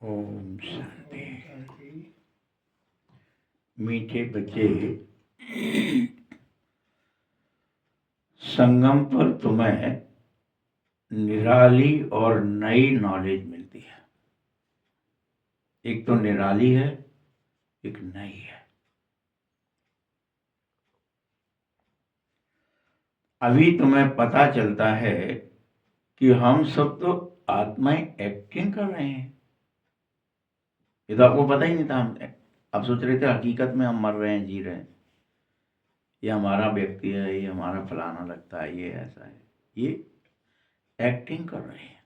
ओम शांति। मीठे बच्चे, संगम पर तुम्हें निराली और नई नॉलेज मिलती है। एक तो निराली है, एक नई है। अभी तुम्हें पता चलता है कि हम सब तो आत्माएं एक्टिंग कर रहे हैं। ये तो आपको पता ही नहीं था। हम आप सोच रहे थे हकीकत में हम मर रहे हैं, जी रहे हैं, ये हमारा व्यक्ति है, ये हमारा फलाना लगता है, ये ऐसा है। ये एक्टिंग कर रहे हैं।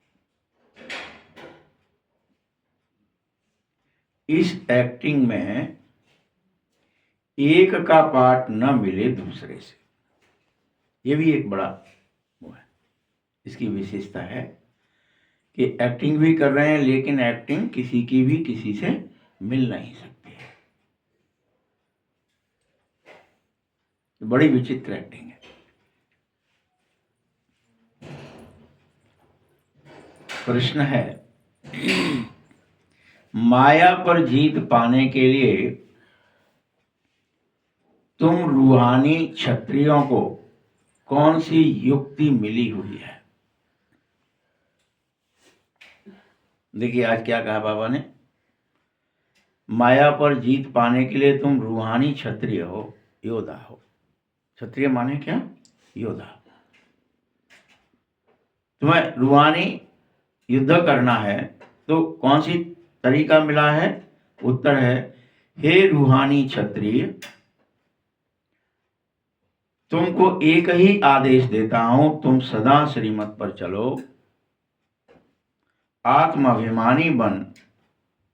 इस एक्टिंग में एक का पार्ट न मिले दूसरे से, ये भी एक बड़ा वो है। इसकी विशेषता है कि एक्टिंग भी कर रहे हैं, लेकिन एक्टिंग किसी की भी किसी से मिल नहीं सकती है। बड़ी विचित्र एक्टिंग है। प्रश्न है, माया पर जीत पाने के लिए तुम रूहानी क्षत्रियों को कौन सी युक्ति मिली हुई है? देखिए आज क्या कहा बाबा ने, माया पर जीत पाने के लिए तुम रूहानी क्षत्रिय हो, योद्धा हो। क्षत्रिय माने क्या? योद्धा। तुम्हें रूहानी युद्ध करना है तो कौन सी तरीका मिला है? उत्तर है, हे रूहानी क्षत्रिय, तुमको एक ही आदेश देता हूं, तुम सदा श्रीमत पर चलो, आत्माभिमानी बन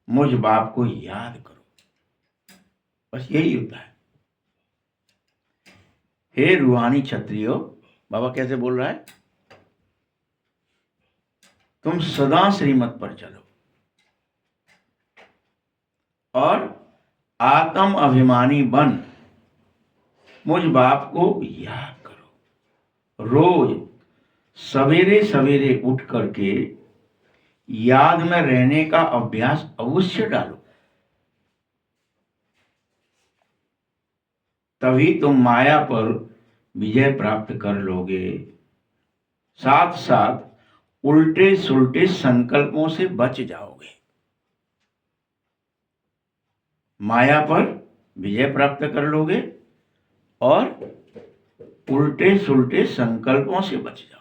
मुझ बाप को याद करो। बस यही युद्ध है। हे रूहानी क्षत्रियो, बाबा कैसे बोल रहा है? तुम सदा श्रीमत पर चलो और आत्म अभिमानी बन मुझ बाप को याद करो। रोज सवेरे सवेरे उठ करके याद में रहने का अभ्यास अवश्य डालो, तभी तुम माया पर विजय प्राप्त कर लोगे। साथ साथ उल्टे सुल्टे संकल्पों से बच जाओगे। माया पर विजय प्राप्त कर लोगे और उल्टे सुल्टे संकल्पों से बच जाओगे।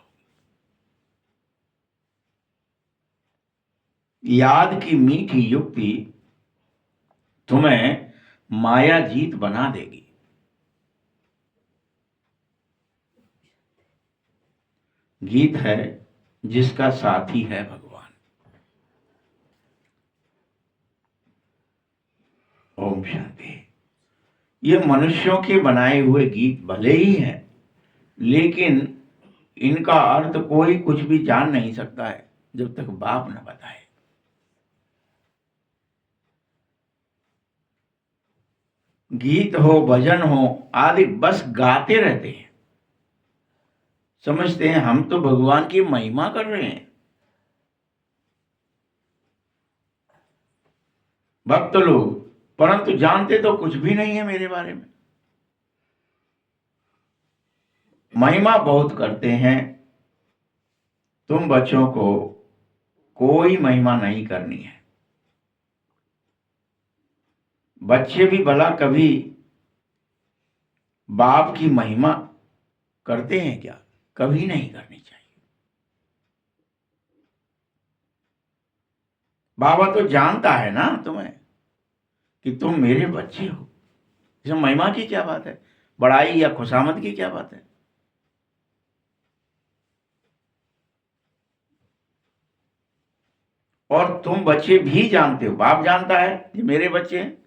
याद की मीठी युक्ति तुम्हें माया जीत बना देगी। गीत है, जिसका साथी है भगवान। ओम शांति। ये मनुष्यों के बनाए हुए गीत भले ही हैं, लेकिन इनका अर्थ कोई कुछ भी जान नहीं सकता है जब तक बाप न बताए। गीत हो, भजन हो आदि बस गाते रहते हैं, समझते हैं हम तो भगवान की महिमा कर रहे हैं। भक्त लोग, परंतु जानते तो कुछ भी नहीं है मेरे बारे में। महिमा बहुत करते हैं। तुम बच्चों को कोई महिमा नहीं करनी है। बच्चे भी भला कभी बाप की महिमा करते हैं क्या? कभी नहीं करनी चाहिए। बाबा तो जानता है ना तुम्हें कि तुम मेरे बच्चे हो। इसमें महिमा की क्या बात है? बड़ाई या खुशामद की क्या बात है? और तुम बच्चे भी जानते हो, बाप जानता है ये मेरे बच्चे हैं।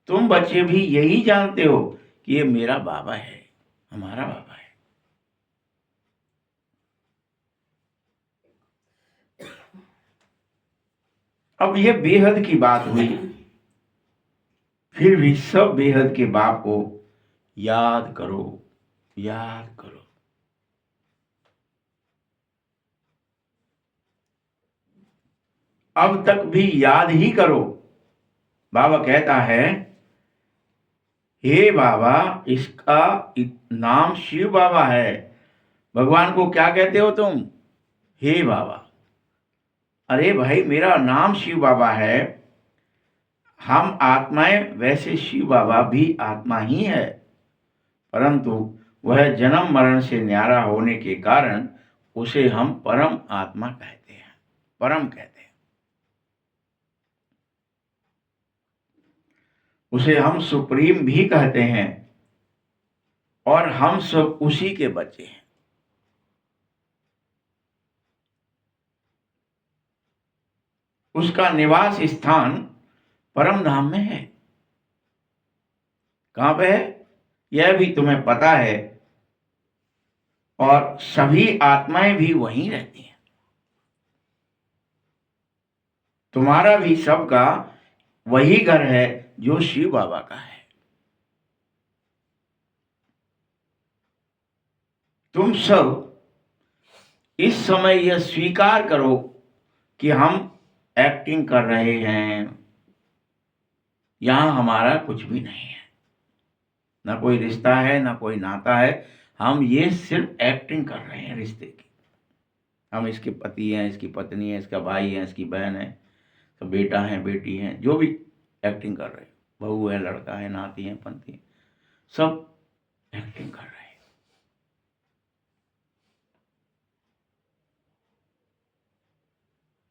तुम बच्चे भी यही जानते हो कि ये मेरा बाबा है, हमारा बाबा है। अब ये बेहद की बात हुई, फिर भी सब बेहद के बाप को याद करो, याद करो। अब तक भी याद ही करो। बाबा कहता है, हे बाबा, इसका नाम शिव बाबा है। भगवान को क्या कहते हो तुम? हे बाबा। अरे भाई, मेरा नाम शिव बाबा है। हम आत्माएं, वैसे शिव बाबा भी आत्मा ही है, परंतु वह जन्म मरण से न्यारा होने के कारण उसे हम परम आत्मा कहते हैं, परम कहते हैं। उसे हम सुप्रीम भी कहते हैं, और हम सब उसी के बच्चे हैं। उसका निवास स्थान परम धाम में है। कहां पे है यह भी तुम्हें पता है, और सभी आत्माएं भी वहीं रहती हैं। तुम्हारा भी सबका वही घर है जो शिव बाबा का है। तुम सब इस समय यह स्वीकार करो कि हम एक्टिंग कर रहे हैं। यहां हमारा कुछ भी नहीं है, ना कोई रिश्ता है, ना कोई नाता है। हम ये सिर्फ एक्टिंग कर रहे हैं रिश्ते की। हम इसके पति हैं, इसकी पत्नी है, इसका भाई है, इसकी बहन है, तो बेटा है, बेटी है, जो भी एक्टिंग कर रहे हैं, बहू है, लड़का है, नाती है, पनती है, सब एक्टिंग कर रहे हैं।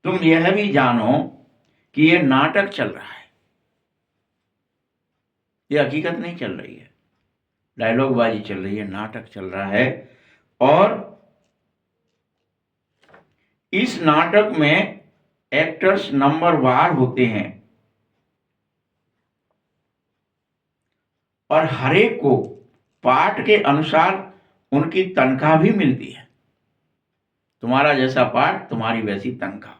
तुम यह भी जानो कि ये नाटक चल रहा है, ये हकीकत नहीं चल रही है, डायलॉगबाजी चल रही है, नाटक चल रहा है। और इस नाटक में एक्टर्स नंबरवार होते हैं, और हरेक को पाठ के अनुसार उनकी तनख्वाह भी मिलती है। तुम्हारा जैसा पाठ, तुम्हारी वैसी तनख्वाह।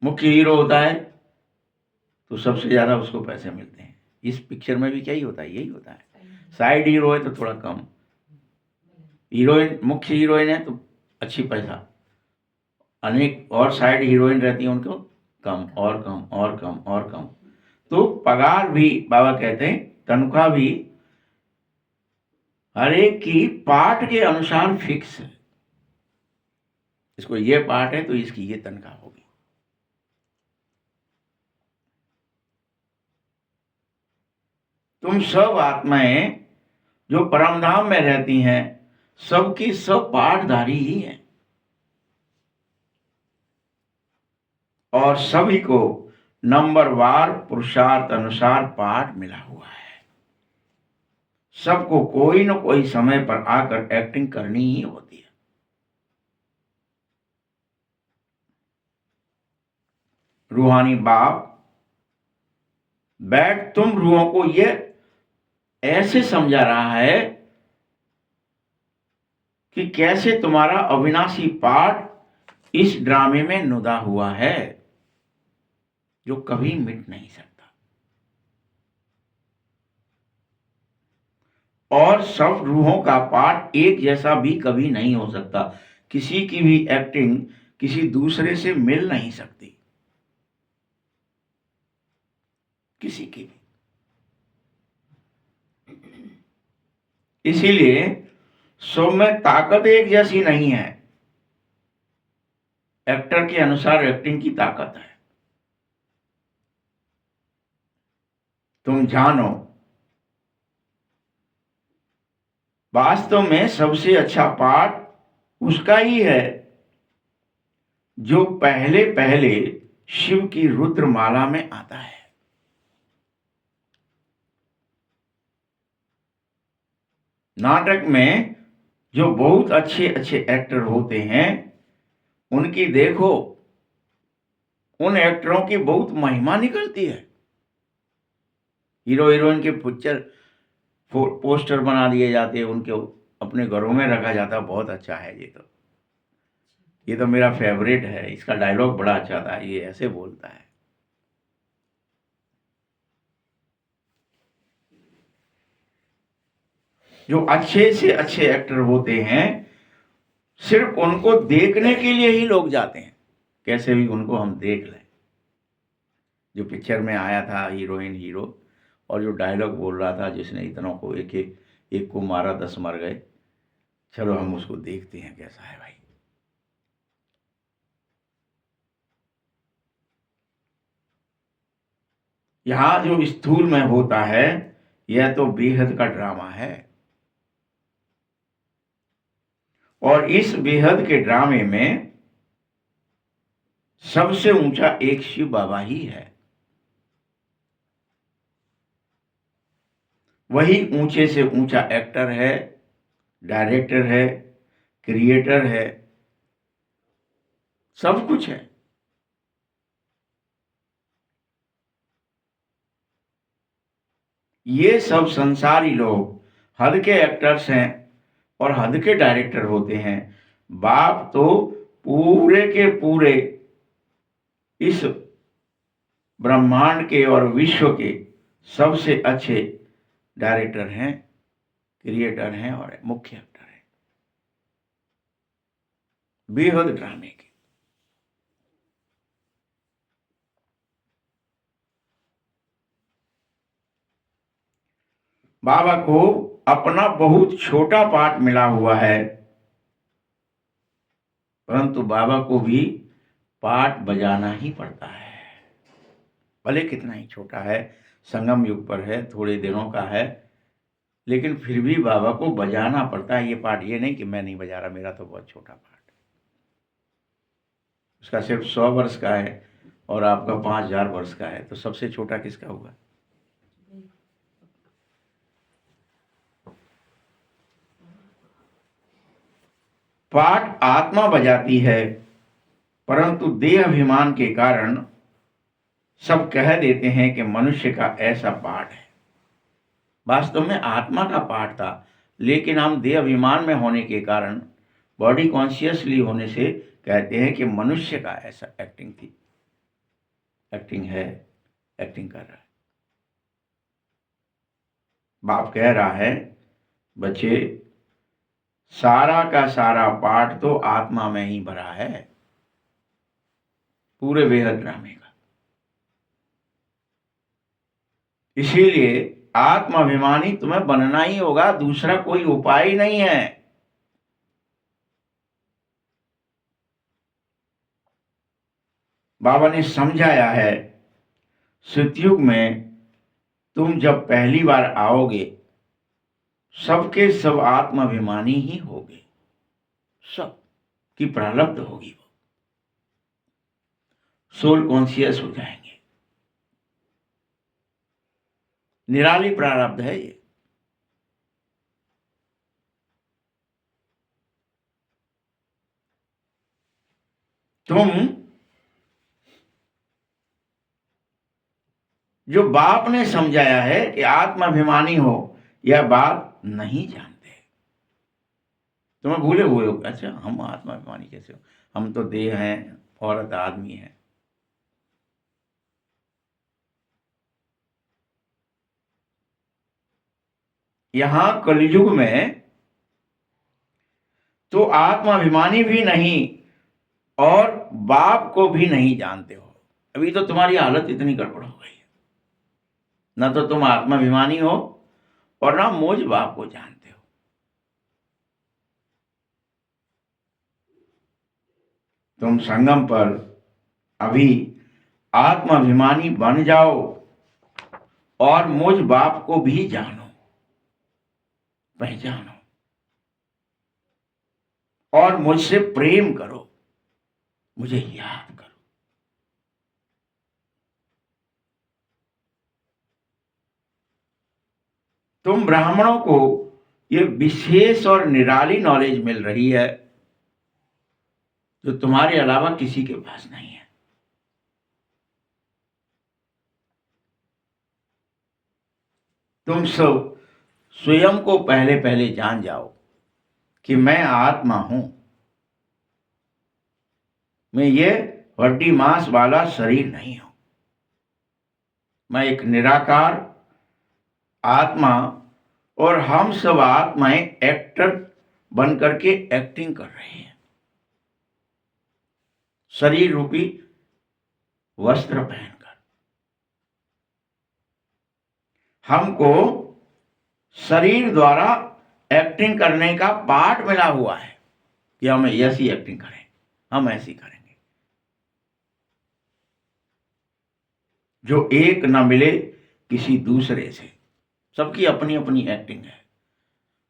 मुख्य हीरो होता है तो सबसे ज्यादा उसको पैसे मिलते हैं। इस पिक्चर में भी क्या ही होता है, यही होता है। साइड हीरो है तो थोड़ा कम, हीरोइन, मुख्य हीरोइन है तो अच्छी पैसा, अनेक और साइड हीरोइन रहती है उनको कम और कम और कम और कम। तो पगार भी, बाबा कहते हैं, तनख्वाह भी हर एक की पाठ के अनुसार फिक्स है। इसको ये पाठ है तो इसकी ये तनख्वाह होगी। तुम सब आत्माएं जो परमधाम में रहती हैं, सबकी सब पाठधारी ही है, और सभी को नंबरवार पुरुषार्थ अनुसार पाठ मिला हुआ है। सबको कोई न कोई समय पर आकर एक्टिंग करनी ही होती है। रूहानी बाप बैठ तुम रूहों को ये ऐसे समझा रहा है कि कैसे तुम्हारा अविनाशी पाठ इस ड्रामे में नुदा हुआ है, जो कभी मिट नहीं सकता। और सब रूहों का पाठ एक जैसा भी कभी नहीं हो सकता। किसी की भी एक्टिंग किसी दूसरे से मिल नहीं सकती, किसी की भी। इसीलिए सब में ताकत एक जैसी नहीं है। एक्टर के अनुसार एक्टिंग की ताकत है। तुम जानो, वास्तव में सबसे अच्छा पाठ उसका ही है जो पहले पहले शिव की रुद्रमाला में आता है। नाटक में जो बहुत अच्छे अच्छे एक्टर होते हैं, उनकी देखो, उन एक्टरों की बहुत महिमा निकलती है। हीरो हीरोइन के पिक्चर पोस्टर बना दिए जाते हैं, उनके अपने घरों में रखा जाता है। बहुत अच्छा है ये तो मेरा फेवरेट है। इसका डायलॉग बड़ा अच्छा था, ये ऐसे बोलता है। जो अच्छे से अच्छे एक्टर होते हैं, सिर्फ उनको देखने के लिए ही लोग जाते हैं, कैसे भी उनको हम देख लें। जो पिक्चर में आया था हीरोइन हीरो, और जो डायलॉग बोल रहा था जिसने इतनों को एक एक एक को मारा 10 मर गए, चलो हम उसको देखते हैं कैसा है भाई। यहाँ जो स्थूल में होता है यह तो बेहद का ड्रामा है, और इस बेहद के ड्रामे में सबसे ऊंचा एक शिव बाबा ही है। वही ऊंचे से ऊंचा एक्टर है, डायरेक्टर है, क्रिएटर है, सब कुछ है। ये सब संसारी लोग हद के एक्टर्स हैं और हद के डायरेक्टर होते हैं। बाप तो पूरे के पूरे इस ब्रह्मांड के और विश्व के सबसे अच्छे डायरेक्टर हैं, क्रिएटर हैं और मुख्य एक्टर हैं बेहद ड्रामे के। बाबा को अपना बहुत छोटा पार्ट मिला हुआ है, परंतु बाबा को भी पार्ट बजाना ही पड़ता है, भले कितना ही छोटा है, संगम युग पर है, थोड़े दिनों का है, लेकिन फिर भी बाबा को बजाना पड़ता है ये पार्ट। ये नहीं कि मैं नहीं बजा रहा, मेरा तो बहुत छोटा पार्ट। उसका सिर्फ 100 वर्ष का है और आपका 5000 वर्ष का है, तो सबसे छोटा किसका हुआ? पाठ आत्मा बजाती है, परंतु देह अभिमान के कारण सब कह देते हैं कि मनुष्य का ऐसा पाठ है। वास्तव में आत्मा का पाठ था, लेकिन हम देह अभिमान में होने के कारण, बॉडी कॉन्शियसली होने से कहते हैं कि मनुष्य का ऐसा एक्टिंग थी, एक्टिंग है, एक्टिंग कर रहा है। बाप कह रहा है, बच्चे सारा का सारा पाठ तो आत्मा में ही भरा है, पूरे बेहद ड्रामे का। इसीलिए आत्माभिमानी तुम्हें बनना ही होगा, दूसरा कोई उपाय ही नहीं है। बाबा ने समझाया है, सतयुग में तुम जब पहली बार आओगे, सबके सब आत्माभिमानी ही होगे, सब की प्रारब्ध होगी, वो सोल कॉन्शियस हो जाएंगे। निराली प्रारब्ध है ये। तुम जो बाप ने समझाया है कि आत्माभिमानी हो, यह बात नहीं जानते। तुम्हें भूले हुए हो, अच्छा हम आत्माभिमानी कैसे हो, हम तो देह हैं, औरत आदमी है। यहां कलयुग में तो आत्माभिमानी भी नहीं और बाप को भी नहीं जानते हो। अभी तो तुम्हारी हालत इतनी गड़बड़ हो गई है, ना तो तुम आत्माभिमानी हो और ना मुझ बाप को जानते हो। तुम संगम पर अभी आत्माभिमानी बन जाओ और मुझ बाप को भी जानो, पहचानो और मुझसे प्रेम करो, मुझे याद करो। तुम ब्राह्मणों को ये विशेष और निराली नॉलेज मिल रही है जो तुम्हारे अलावा किसी के पास नहीं है। तुम सब स्वयं को पहले पहले जान जाओ कि मैं आत्मा हूं, मैं ये हड्डी मांस वाला शरीर नहीं हूं, मैं एक निराकार आत्मा, और हम सब आत्माएं एक्टर बन करके एक्टिंग कर रहे हैं, शरीर रूपी वस्त्र पहनकर। हमको शरीर द्वारा एक्टिंग करने का पाठ मिला हुआ है कि हम ऐसी एक्टिंग करें, हम ऐसी करेंगे। जो एक न मिले किसी दूसरे से। सबकी अपनी अपनी एक्टिंग है,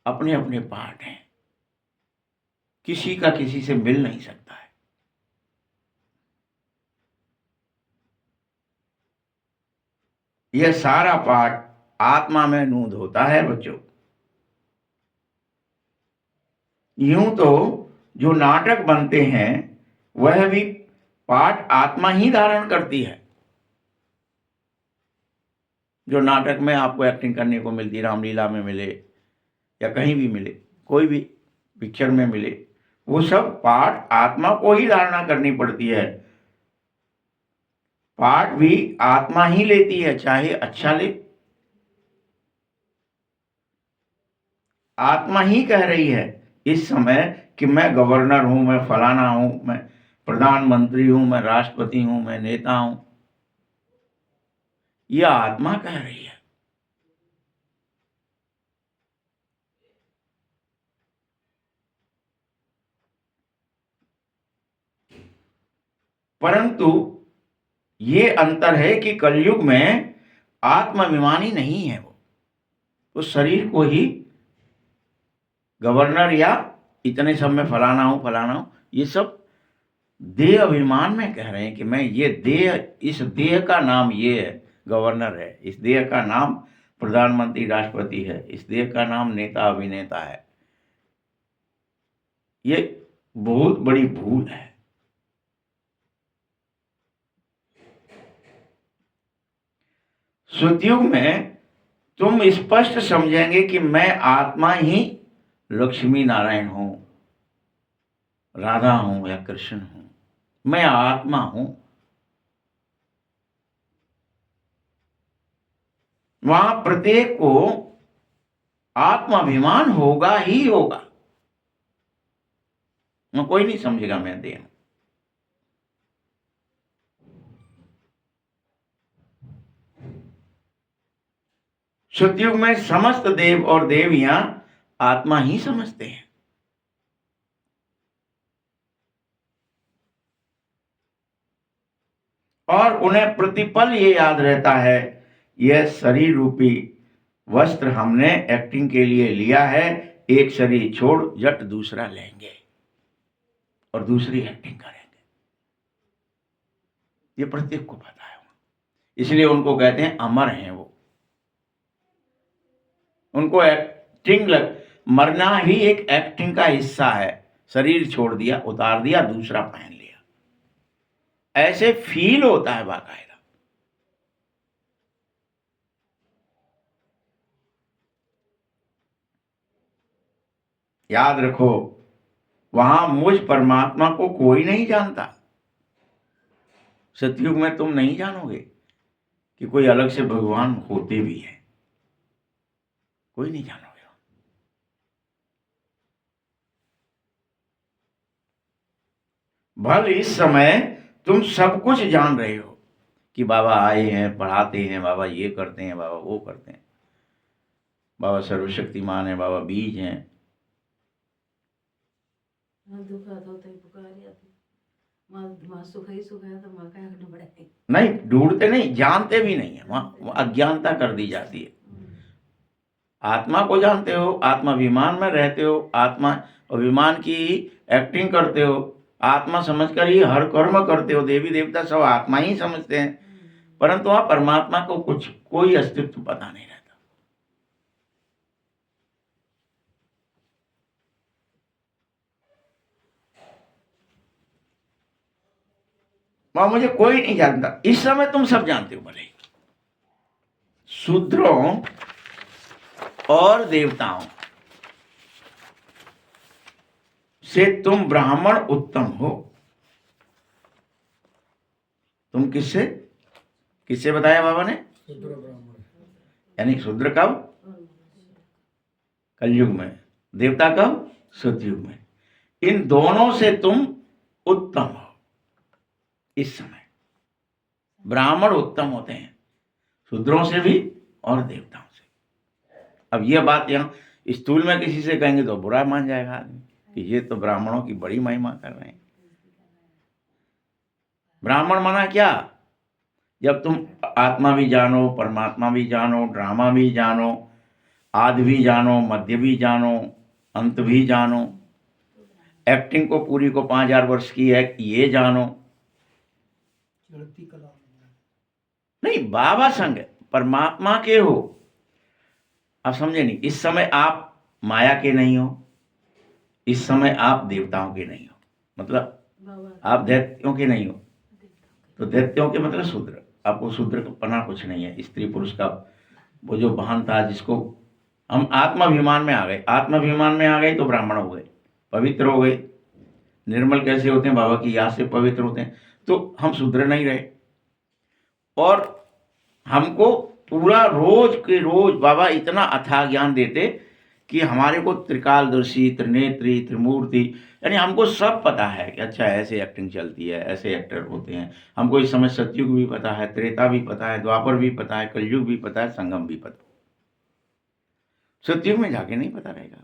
अपने अपने पार्ट हैं, किसी का किसी से मिल नहीं सकता है। यह सारा पाठ आत्मा में नूद होता है बच्चों। यूं तो जो नाटक बनते हैं वह भी पाठ आत्मा ही धारण करती है। जो नाटक में आपको एक्टिंग करने को मिलती, रामलीला में मिले या कहीं भी मिले, कोई भी पिक्चर में मिले, वो सब पाठ आत्मा को ही धारणा करनी पड़ती है। पाठ भी आत्मा ही लेती है, चाहे अच्छा ले। आत्मा ही कह रही है इस समय कि मैं गवर्नर हूं, मैं फलाना हूं, मैं प्रधानमंत्री हूं, मैं राष्ट्रपति हूं, मैं नेता हूं। यह आत्मा कह रही है। परंतु ये अंतर है कि कलयुग में आत्माभिमानी नहीं है वो। तो शरीर को ही गवर्नर या इतने सब में फलाना हूं, ये सब देह अभिमान में कह रहे हैं कि मैं ये देह, इस देह का नाम ये है, गवर्नर है, इस देह का नाम प्रधानमंत्री राष्ट्रपति है, इस देह का नाम नेता अभिनेता है। ये बहुत बड़ी भूल है। सतयुग में तुम स्पष्ट समझेंगे कि मैं आत्मा ही लक्ष्मी नारायण हूं, राधा हूं या कृष्ण हूं। मैं आत्मा हूं। वहां प्रत्येक को आत्माभिमान होगा ही होगा। कोई नहीं समझेगा मैं देह हूं। सतयुग में समस्त देव और देवियां आत्मा ही समझते हैं। और उन्हें प्रतिपल ये याद रहता है, यह शरीर रूपी वस्त्र हमने एक्टिंग के लिए लिया है, एक शरीर छोड़ जट दूसरा लेंगे और दूसरी एक्टिंग करेंगे। ये प्रत्येक को पता है। इसलिए उनको कहते हैं अमर हैं वो। उनको एक्टिंग मरना ही एक एक्टिंग का हिस्सा है। शरीर छोड़ दिया, उतार दिया, दूसरा पहन लिया, ऐसे फील होता है बाकायदा। याद रखो, वहां मुझ परमात्मा को कोई नहीं जानता। सतयुग में तुम नहीं जानोगे कि कोई अलग से भगवान होते भी हैं। कोई नहीं जानोगे। भले इस समय तुम सब कुछ जान रहे हो कि बाबा आए हैं, पढ़ाते हैं, बाबा ये करते हैं, बाबा वो करते हैं, बाबा सर्वशक्तिमान है, बाबा बीज हैं। नहीं, ढूंढते नहीं, जानते भी नहीं है। वहां अज्ञानता कर दी जाती है। आत्मा को जानते हो, आत्माभिमान में रहते हो, आत्मा अभिमान की एक्टिंग करते हो, आत्मा समझकर ही हर कर्म करते हो। देवी देवता सब आत्मा ही समझते हैं, परंतु वहां परमात्मा को कुछ कोई अस्तित्व पता नहीं रहता। वहां मुझे कोई नहीं जानता। इस समय तुम सब जानते हो। भले शूद्रों और देवताओं से तुम ब्राह्मण उत्तम हो। तुम किससे किससे बताया बाबा ने? शूद्र ब्राह्मण। यानी शूद्र कब? कलयुग में। देवता कब? सतयुग में। इन दोनों से तुम उत्तम हो। इस समय ब्राह्मण उत्तम होते हैं, शूद्रों से भी और देवताओं से। अब यह बात यहाँ स्थूल में किसी से कहेंगे तो बुरा मान जाएगा आदमी कि ये तो ब्राह्मणों की बड़ी महिमा कर रहे हैं। ब्राह्मण माना क्या? जब तुम आत्मा भी जानो, परमात्मा भी जानो, ड्रामा भी जानो, आदि भी जानो, मध्य भी जानो, अंत भी जानो, एक्टिंग को पूरी को 5000 वर्ष की है ये जानो। नहीं, बाबा संग परमात्मा के हो। आप समझे नहीं? इस समय आप माया के नहीं हो, इस समय आप देवताओं के नहीं हो, मतलब आप दैत्यों के नहीं हो। तो दैत्यों के मतलब शूद्र। आपको शूद्र का पना कुछ नहीं है। स्त्री पुरुष का वो जो भान था, जिसको हम आत्माभिमान में आ गए, आत्माभिमान में आ गए तो ब्राह्मण हो गए, पवित्र हो गए। निर्मल कैसे होते हैं? बाबा की याद से पवित्र होते हैं। तो हम शूद्र नहीं रहे। और हमको पूरा रोज के रोज बाबा इतना अथाह ज्ञान देते कि हमारे को त्रिकालदर्शी, त्रिनेत्री, त्रिमूर्ति, यानी हमको सब पता है कि अच्छा ऐसे एक्टिंग चलती है, ऐसे एक्टर होते हैं। हमको इस समय सतयुग भी पता है, त्रेता भी पता है, द्वापर भी पता है, कलयुग भी पता है, संगम भी पता है। सतयुग में जाके नहीं पता रहेगा।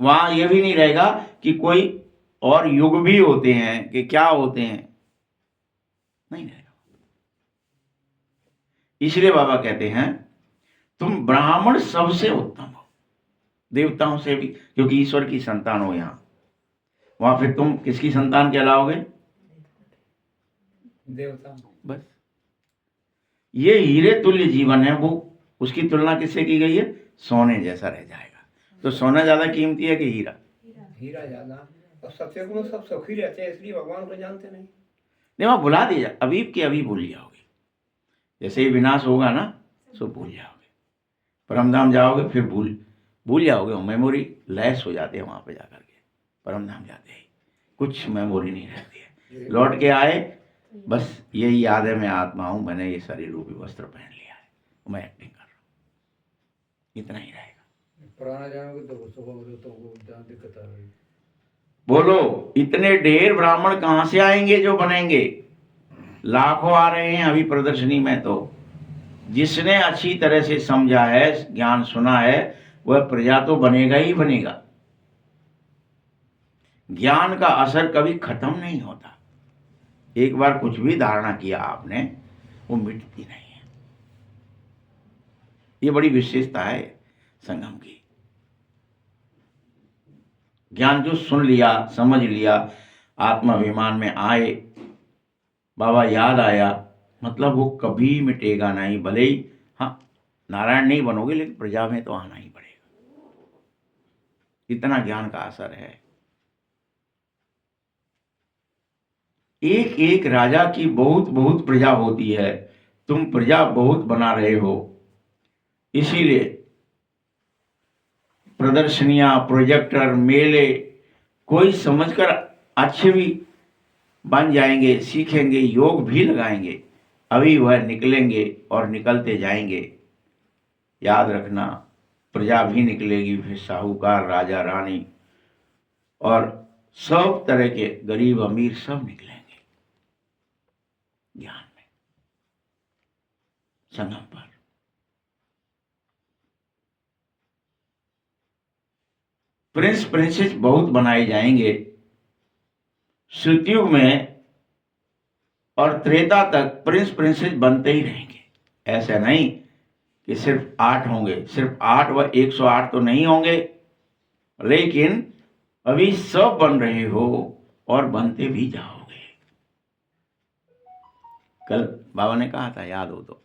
वहां यह भी नहीं रहेगा कि कोई और युग भी होते हैं कि क्या होते हैं, नहीं रहेगा। इसलिए बाबा कहते हैं तुम ब्राह्मण सबसे उत्तम हो, देवताओं से भी, क्योंकि ईश्वर की संतान हो। यहां वहां फिर तुम किसकी संतान कहलाओगे? देवता। बस ये हीरे तुल्य जीवन है। वो उसकी तुलना किससे की गई है? सोने जैसा रह जाएगा। तो सोना ज्यादा कीमती है कि हीरा? हीरा ज्यादा। और सत्युग में सब सुखी रहते हैं, इसलिए भगवान को जानते नहीं। वहां भुला दिया, अभी के अभी भूल जाओगे। जैसे ही विनाश होगा ना, सो भूल जाओगे। परमधाम जाओगे फिर भूल जाओगे। मेमोरी लैस हो जाती है वहां पे जाकर के। परमधाम जाते ही कुछ मेमोरी नहीं रहती है। लौट के आए, बस यही याद है मैं आत्मा हूं, मैंने ये शरीर रूपी वस्त्र पहन लिया है, मैं एक्टिंग कर रहा हूं, इतना ही रहेगा। पुराना जानोगे तो दिक्कत आ गई। बोलो, इतने ढेर ब्राह्मण कहां से आएंगे जो बनेंगे? लाखों आ रहे हैं अभी प्रदर्शनी में। तो जिसने अच्छी तरह से समझा है, ज्ञान सुना है, वह प्रजा तो बनेगा ही बनेगा। ज्ञान का असर कभी खत्म नहीं होता। एक बार कुछ भी धारणा किया आपने, वो मिटती नहीं है। ये बड़ी विशेषता है संगम की। ज्ञान जो सुन लिया, समझ लिया, आत्माभिमान में आए, बाबा याद आया, मतलब वो कभी मिटेगा नहीं। भले ही हाँ नारायण नहीं बनोगे, लेकिन प्रजा में तो आना ही पड़ेगा। इतना ज्ञान का असर है। एक एक राजा की बहुत बहुत प्रजा होती है, तुम प्रजा बहुत बना रहे हो। इसीलिए प्रदर्शनियां, प्रोजेक्टर, मेले कोई समझकर अच्छे भी बन जाएंगे, सीखेंगे, योग भी लगाएंगे, अभी वह निकलेंगे और निकलते जाएंगे। याद रखना, प्रजा भी निकलेगी, फिर साहूकार, राजा, रानी और सब तरह के गरीब अमीर सब निकलेंगे ज्ञान में, संगम पर। प्रिंस प्रिंसेस बहुत बनाए जाएंगे सतयुग में, और त्रेता तक प्रिंस प्रिंसेस बनते ही रहेंगे। ऐसा नहीं कि सिर्फ 8 होंगे, सिर्फ 8 व 108 तो नहीं होंगे, लेकिन अभी सब बन रहे हो और बनते भी जाओगे। कल बाबा ने कहा था, याद हो तो,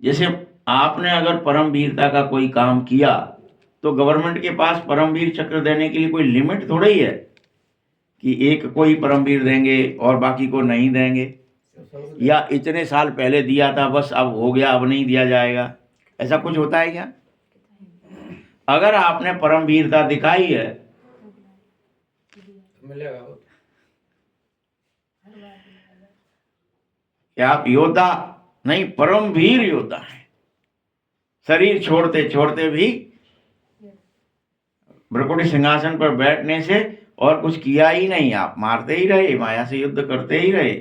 जैसे आपने अगर परम वीरता का कोई काम किया तो गवर्नमेंट के पास परमवीर चक्र देने के लिए कोई लिमिट थोड़ा ही है कि एक कोई परमवीर देंगे और बाकी को नहीं देंगे, या इतने साल पहले दिया था बस अब हो गया, अब नहीं दिया जाएगा। ऐसा कुछ होता है क्या? अगर आपने परमवीरता दिखाई है मिलेगा। क्या आप योद्धा नहीं, परमवीर योद्धा हैं। शरीर छोड़ते छोड़ते भी भ्रकुटी सिंहासन पर बैठने से और कुछ किया ही नहीं, आप मारते ही रहे, माया से युद्ध करते ही रहे,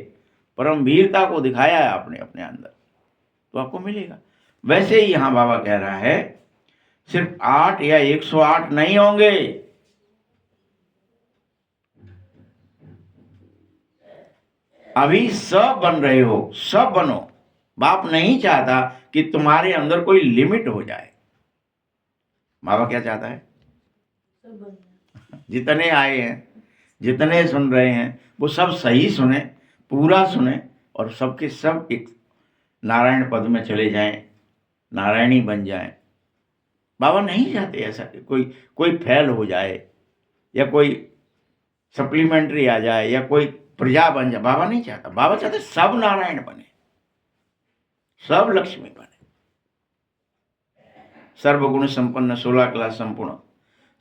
परम वीरता को दिखाया है आपने अपने अंदर, तो आपको मिलेगा। वैसे ही यहां बाबा कह रहा है सिर्फ 8 या 108 नहीं होंगे, अभी सब बन रहे हो, सब बनो। बाप नहीं चाहता कि तुम्हारे अंदर कोई लिमिट हो जाए। बाबा क्या चाहता है? जितने आए हैं, जितने सुन रहे हैं, वो सब सही सुने, पूरा सुने, और सबके सब एक नारायण पद में चले जाएं, नारायणी बन जाएं। बाबा नहीं चाहते ऐसा कोई कोई फेल हो जाए, या कोई सप्लीमेंट्री आ जाए, या कोई प्रजा बन जाए। बाबा नहीं चाहता। बाबा चाहते सब नारायण बने, सब लक्ष्मी बने, सर्वगुण संपन्न, 16 कला संपूर्ण,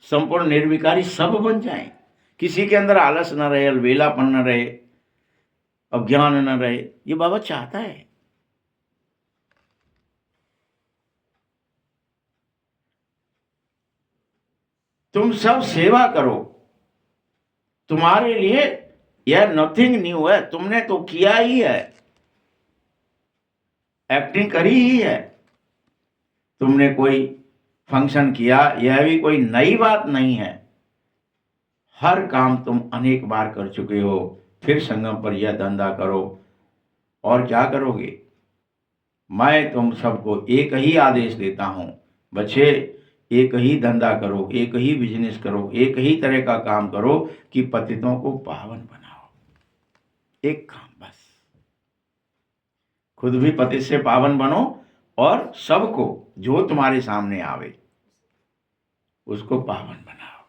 संपूर्ण निर्विकारी सब बन जाएं। किसी के अंदर आलस न रहे, अलवेलापन न रहे, अज्ञान न रहे। ये बाबा चाहता है। तुम सब सेवा करो, तुम्हारे लिए यह नथिंग न्यू है, तुमने तो किया ही है, एक्टिंग करी ही है। तुमने कोई फंक्शन किया, यह भी कोई नई बात नहीं है। हर काम तुम अनेक बार कर चुके हो, फिर संगम पर यह धंधा करो। और क्या करोगे? मैं तुम सबको एक ही आदेश देता हूं, बच्चे, एक ही धंधा करो, एक ही बिजनेस करो, एक ही तरह का काम करो कि पतितों को पावन बनाओ। एक काम बस, खुद भी पतित से पावन बनो, और सबको जो तुम्हारे सामने आवे उसको पावन बनाओ।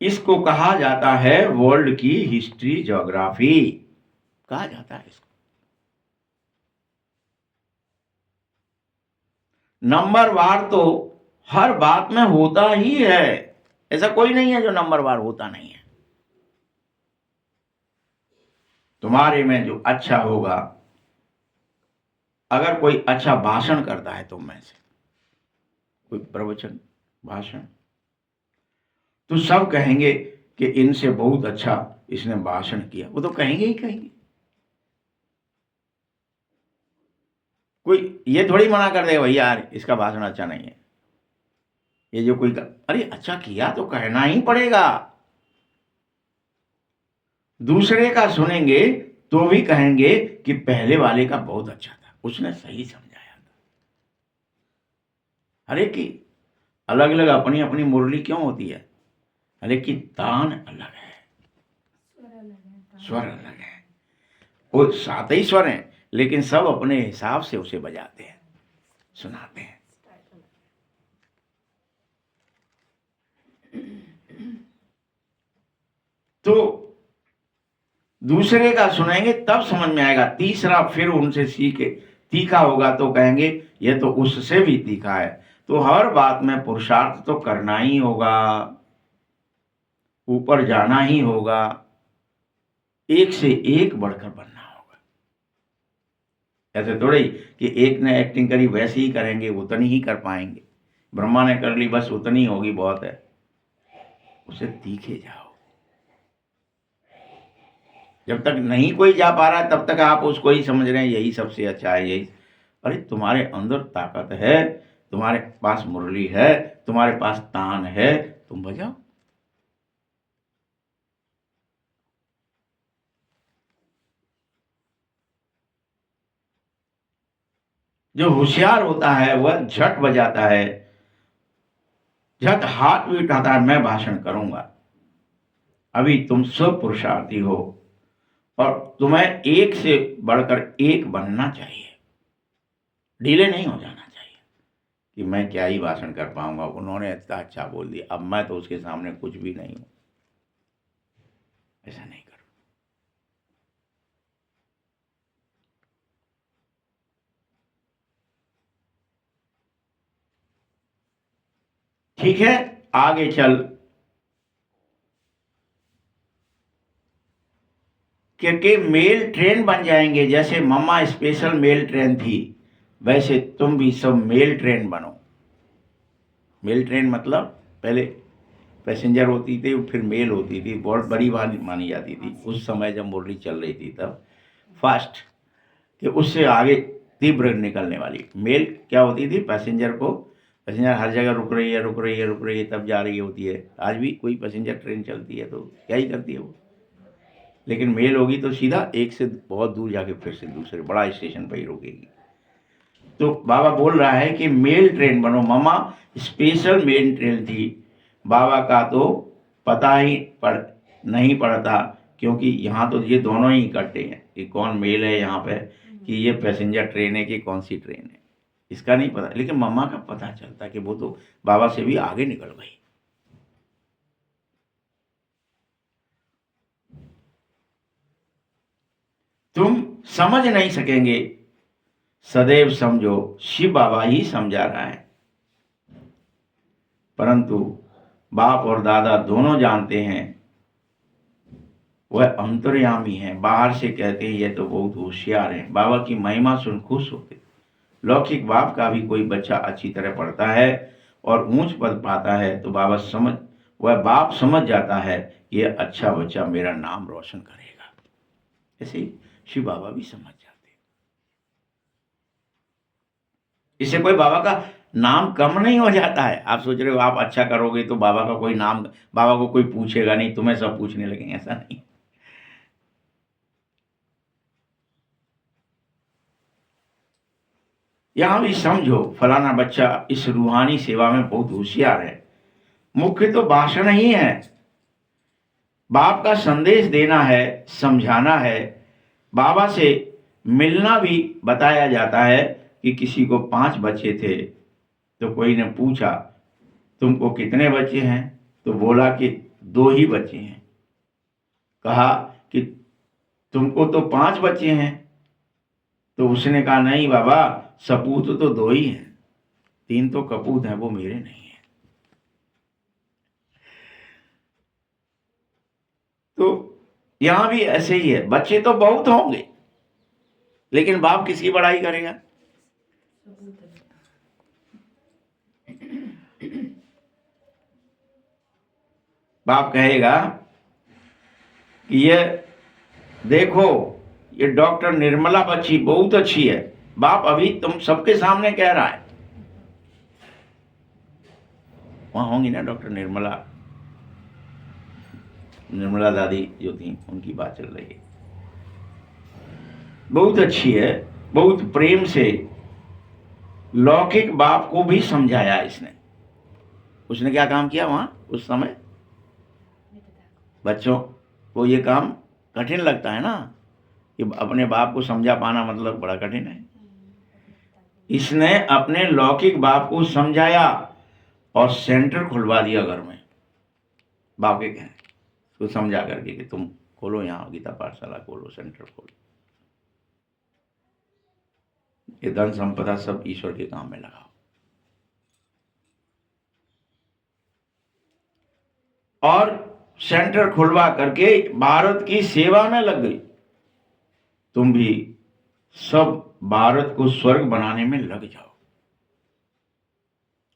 इसको कहा जाता है वर्ल्ड की हिस्ट्री, ज्योग्राफी कहा जाता है इसको। नंबरवार तो हर बात में होता ही है, ऐसा कोई नहीं है जो नंबरवार होता नहीं है। तुम्हारे में जो अच्छा होगा, अगर कोई अच्छा भाषण करता है तुम में से, कोई प्रवचन, भाषण, तो सब कहेंगे कि इनसे बहुत अच्छा इसने भाषण किया। वो तो कहेंगे ही कहेंगे। कोई ये थोड़ी मना कर देगा, भैया यार इसका भाषण अच्छा नहीं है। ये जो कोई अरे अच्छा किया तो कहना ही पड़ेगा। दूसरे का सुनेंगे तो भी कहेंगे कि पहले वाले का बहुत अच्छा था, उसने सही समझाया था। अरे कि अलग अलग अपनी अपनी मुरली क्यों होती है? अरे कि तान अलग है, स्वर अलग है, वो सात ही स्वर हैं, लेकिन सब अपने हिसाब से उसे बजाते हैं, सुनाते हैं। तो दूसरे का सुनेंगे तब समझ में आएगा, तीसरा फिर उनसे सीखे, तीखा होगा तो कहेंगे ये तो उससे भी तीखा है। तो हर बात में पुरुषार्थ तो करना ही होगा, ऊपर जाना ही होगा, एक से एक बढ़कर बनना होगा। ऐसे थोड़ी कि एक ने एक्टिंग करी वैसे ही करेंगे, उतनी ही कर पाएंगे। ब्रह्मा ने कर ली बस उतनी होगी, बहुत है। उसे तीखे जाओ। जब तक नहीं कोई जा पा रहा है तब तक आप उसको ही समझ रहे हैं यही सबसे अच्छा है, यही। अरे तुम्हारे अंदर ताकत है, तुम्हारे पास मुरली है, तुम्हारे पास तान है, तुम बजाओ। जो होशियार होता है वह झट बजाता है, झट हाथ भी उठाता है, मैं भाषण करूंगा। अभी तुम सब पुरुषार्थी हो, और तुम्हें एक से बढ़कर एक बनना चाहिए, ढीले नहीं हो जाना चाहिए कि मैं क्या ही भाषण कर पाऊंगा, उन्होंने इतना अच्छा बोल दिया, अब मैं तो उसके सामने कुछ भी नहीं हूं। ऐसा नहीं करो। ठीक है, आगे चल क्योंकि मेल ट्रेन बन जाएंगे। जैसे मम्मा स्पेशल मेल ट्रेन थी, वैसे तुम भी सब मेल ट्रेन बनो। मेल ट्रेन मतलब पहले पैसेंजर होती थी, फिर मेल होती थी, बहुत बड़ी बात मानी जाती थी उस समय जब मुरली चल रही थी तब, फास्ट, कि उससे आगे तीव्र निकलने वाली। मेल क्या होती थी, पैसेंजर हर जगह रुक रही है, रुक रही है, रुक रही है, तब जा रही होती है। आज भी कोई पैसेंजर ट्रेन चलती है तो क्या ही करती है वो, लेकिन मेल होगी तो सीधा एक से बहुत दूर जाके फिर से दूसरे बड़ा स्टेशन पर ही रुकेगी। तो बाबा बोल रहा है कि मेल ट्रेन बनो। मम्मा स्पेशल मेल ट्रेन थी, बाबा का तो पता ही नहीं पड़ता, क्योंकि यहाँ तो ये दोनों ही इकट्ठे हैं कि कौन मेल है यहाँ पे, कि ये पैसेंजर ट्रेन है कि कौन सी ट्रेन है, इसका नहीं पता। लेकिन मम्मा का पता चलता कि वो तो बाबा से भी आगे निकल गई। तुम समझ नहीं सकेंगे, सदैव समझो शिव बाबा ही समझा रहा है। परंतु बाप और दादा दोनों जानते हैं वह अंतर्यामी है। बाहर से कहते हैं ये तो बहुत होशियार है, बाबा की महिमा सुन खुश होते। लौकिक बाप का भी कोई बच्चा अच्छी तरह पढ़ता है और ऊंच पद पाता है तो वह बाप समझ जाता है ये अच्छा बच्चा मेरा नाम रोशन करेगा। ऐसे ही शिव बाबा भी समझ जाते हैं। इससे कोई बाबा का नाम कम नहीं हो जाता है। आप सोच रहे हो आप अच्छा करोगे तो बाबा का कोई नाम, बाबा को कोई पूछेगा नहीं, तुम्हें सब पूछने लगेंगे, ऐसा नहीं। यहां भी समझो फलाना बच्चा इस रूहानी सेवा में बहुत होशियार है। मुख्य तो भाषण ही है, बाप का संदेश देना है, समझाना है। बाबा से मिलना भी बताया जाता है कि किसी को 5 बच्चे थे तो कोई ने पूछा तुमको कितने बच्चे हैं, तो बोला कि 2 ही बच्चे हैं। कहा कि तुमको तो 5 बच्चे हैं, तो उसने कहा नहीं बाबा, सपूत तो 2 ही हैं, 3 तो कपूत हैं, वो मेरे नहीं है। तो यहां भी ऐसे ही है, बच्चे तो बहुत होंगे लेकिन बाप किसकी बड़ाई करेगा। बाप कहेगा कि ये देखो ये डॉक्टर निर्मला बच्ची बहुत अच्छी है। बाप अभी तुम सबके सामने कह रहा है, वहां होंगी ना डॉक्टर निर्मला दादी जो थी उनकी बात चल रही है। बहुत अच्छी है, बहुत प्रेम से लौकिक बाप को भी समझाया इसने। उसने क्या काम किया वहां उस समय, बच्चों को ये काम कठिन लगता है ना कि अपने बाप को समझा पाना, मतलब बड़ा कठिन है। इसने अपने लौकिक बाप को समझाया और सेंटर खुलवा दिया घर में। बाप के कहने तो समझा करके कि तुम खोलो यहाँ गीता पाठशाला खोलो, सेंटर खोलो, ये धन संपदा सब ईश्वर के काम में लगाओ। और सेंटर खुलवा करके भारत की सेवा में लग गई। तुम भी सब भारत को स्वर्ग बनाने में लग जाओ।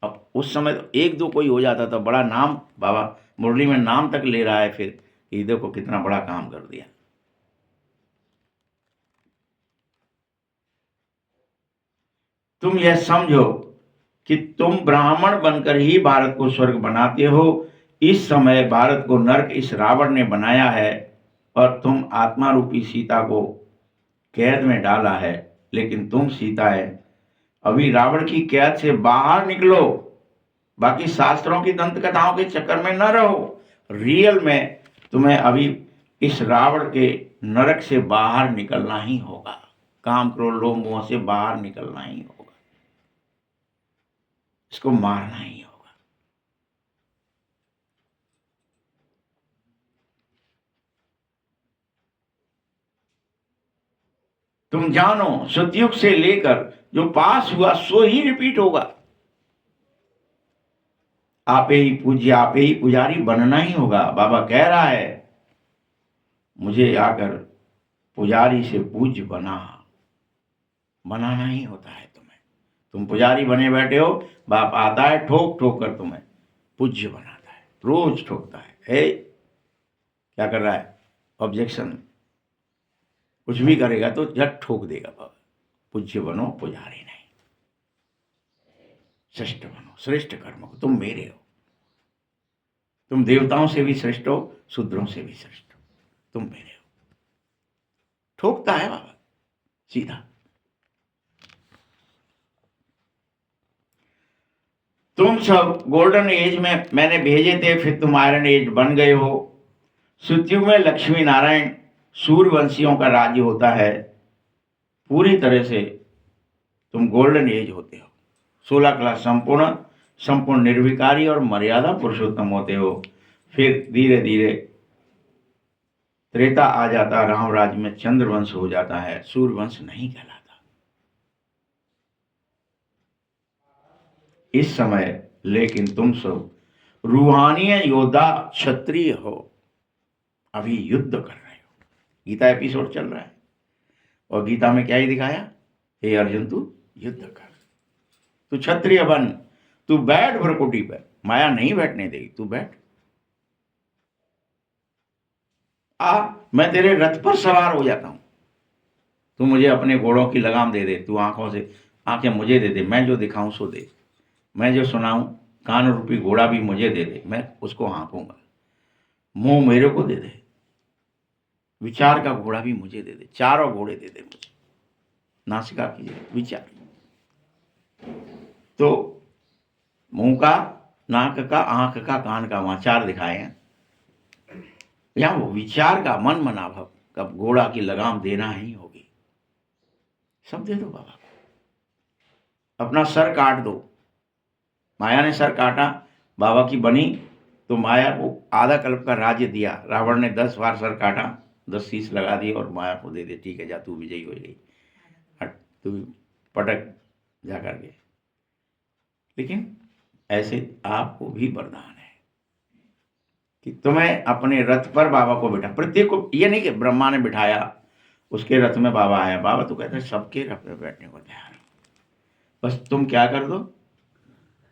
अब उस समय तो 1-2 कोई हो जाता था, बड़ा नाम, बाबा मुरली में नाम तक ले रहा है, फिर ये देखो कितना बड़ा काम कर दिया। तुम यह समझो कि तुम ब्राह्मण बनकर ही भारत को स्वर्ग बनाते हो। इस समय भारत को नरक इस रावण ने बनाया है और तुम आत्मा रूपी सीता को कैद में डाला है। लेकिन तुम सीता है, अभी रावण की कैद से बाहर निकलो। बाकी शास्त्रों की दंत कथाओं के चक्कर में न रहो। रियल में तुम्हें अभी इस रावण के नरक से बाहर निकलना ही होगा। काम क्रोध लोभ मोह से बाहर निकलना ही होगा, इसको मारना ही होगा। तुम जानो सतयुग से लेकर जो पास हुआ सो ही रिपीट होगा। आपे ही पूज्य, आपे ही पुजारी बनना ही होगा। बाबा कह रहा है मुझे आकर पुजारी से पूज्य बनाना ही होता है तुम्हें। तुम पुजारी बने बैठे हो, बाप आता है ठोक ठोक कर तुम्हें पूज्य बनाता है, रोज ठोकता है। क्या कर रहा है? ऑब्जेक्शन। कुछ भी करेगा तो झट ठोक देगा बाबा। पूज्य बनो, पुजारी नहीं। श्रेष्ठ बनो, श्रेष्ठ कर्म को, तुम मेरे हो। तुम देवताओं से भी श्रेष्ठ हो, शूद्रों से भी श्रेष्ठ हो, तुम मेरे हो। ठोकता है बाबा सीधा। तुम सब गोल्डन एज में मैंने भेजे थे, फिर तुम आयरन एज बन गए हो। सतयुग में लक्ष्मी नारायण सूर्यवंशियों का राज्य होता है। पूरी तरह से तुम गोल्डन एज होते हो। 16 क्लास संपूर्ण, संपूर्ण निर्विकारी और मर्यादा पुरुषोत्तम होते हो। फिर धीरे धीरे त्रेता आ जाता, राम राज्य में चंद्रवंश हो जाता है, सूर्यवंश नहीं कहलाता। इस समय लेकिन तुम सब रूहानी योद्धा क्षत्रिय हो, अभी युद्ध कर रहे हो। गीता एपिसोड चल रहा है और गीता में क्या ही दिखाया? हे अर्जुन, तू युद्ध कर, तू क्षत्रिय बन, तू बैठ भ्रकुटी पर, माया नहीं बैठने देगी, तू बैठ। मैं तेरे रथ पर सवार हो जाता हूं, तू मुझे अपने घोड़ों की लगाम दे दे, तू आंखों से आंखें मुझे दे दे, मैं जो दिखाऊं सो दे, मैं जो सुनाऊं, कान रूपी घोड़ा भी मुझे दे दे, मैं उसको हाँकूंगा। मुंह मेरे को दे दे, विचार का घोड़ा भी मुझे दे दे, चारों घोड़े दे दे मुझे। नासिका की विचार, तो मुंह का, नाक का, आंख का, कान का, वहां चार दिखाए हैं। यहां वो विचार का, मन मनाभव, कब घोड़ा की लगाम देना ही होगी। सब दे दो बाबा को, अपना सर काट दो। माया ने सर काटा, बाबा की बनी, तो माया को आधा कल्प का राज्य दिया। रावण ने 10 बार सर काटा, 10 शीश लगा दिए और माया को दे दे, ठीक है जा तू विजयी हो गई, हट तू पटक जा करके। लेकिन ऐसे आपको भी वरदान है कि तुम्हें अपने रथ पर बाबा को बिठा, प्रत्येक को, ये नहीं कि ब्रह्मा ने बिठाया उसके रथ में बाबा आया। बाबा तो कहते हैं सबके रथ में बैठने को तैयार हो, बस तुम क्या कर दो,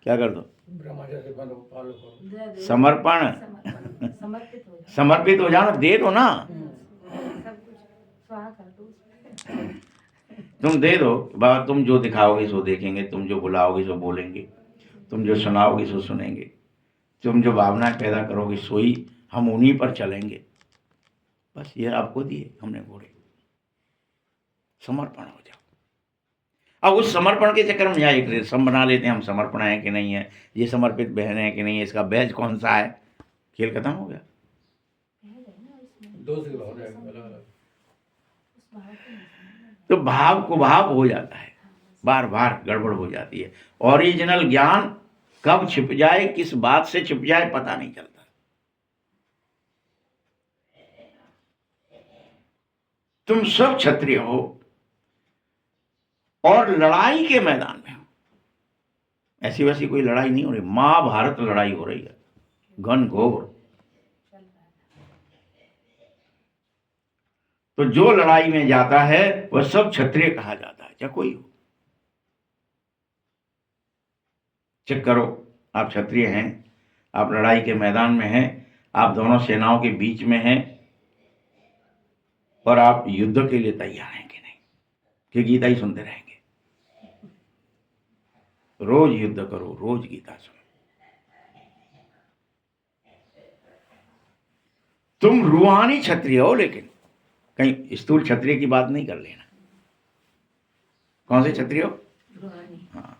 क्या कर दो? समर्पण, समर्पित हो जाना, दे दो ना, तुम दे दो बाबा। तुम जो दिखाओगे सो देखेंगे, तुम जो बुलाओगे सो बोलेंगे, तुम जो सुनाओगे सो सुनेंगे, तुम जो भावनाएं पैदा करोगे सो ही हम उन्हीं पर चलेंगे। बस ये आपको दिए हमने घोड़े, समर्पण हो जाओ। अब उस समर्पण के चक्कर में यहाँ एक सम बना लेते हैं हम, समर्पण है कि नहीं है, ये समर्पित बहन है कि नहीं है, इसका बैच कौन सा है, खेल खत्म हो गया। तो भाव को भाव हो जाता है, बार बार गड़बड़ हो जाती है। ओरिजिनल ज्ञान कब छिप जाए, किस बात से छिप जाए, पता नहीं चलता। तुम सब क्षत्रिय हो और लड़ाई के मैदान में हो। ऐसी वैसी कोई लड़ाई नहीं हो रही, महाभारत लड़ाई हो रही है, घन घोर। तो जो लड़ाई में जाता है वह सब क्षत्रिय कहा जाता है, चाहे कोई हो। चेक करो, आप क्षत्रिय हैं, आप लड़ाई के मैदान में हैं, आप दोनों सेनाओं के बीच में हैं और आप युद्ध के लिए तैयार हैं कि नहीं, कि गीता ही सुनते रहेंगे? रोज युद्ध करो, रोज गीता सुनो। तुम रूहानी क्षत्रिय हो, लेकिन कहीं स्थूल क्षत्रिय की बात नहीं कर लेना। कौन से क्षत्रिय हो? हाँ,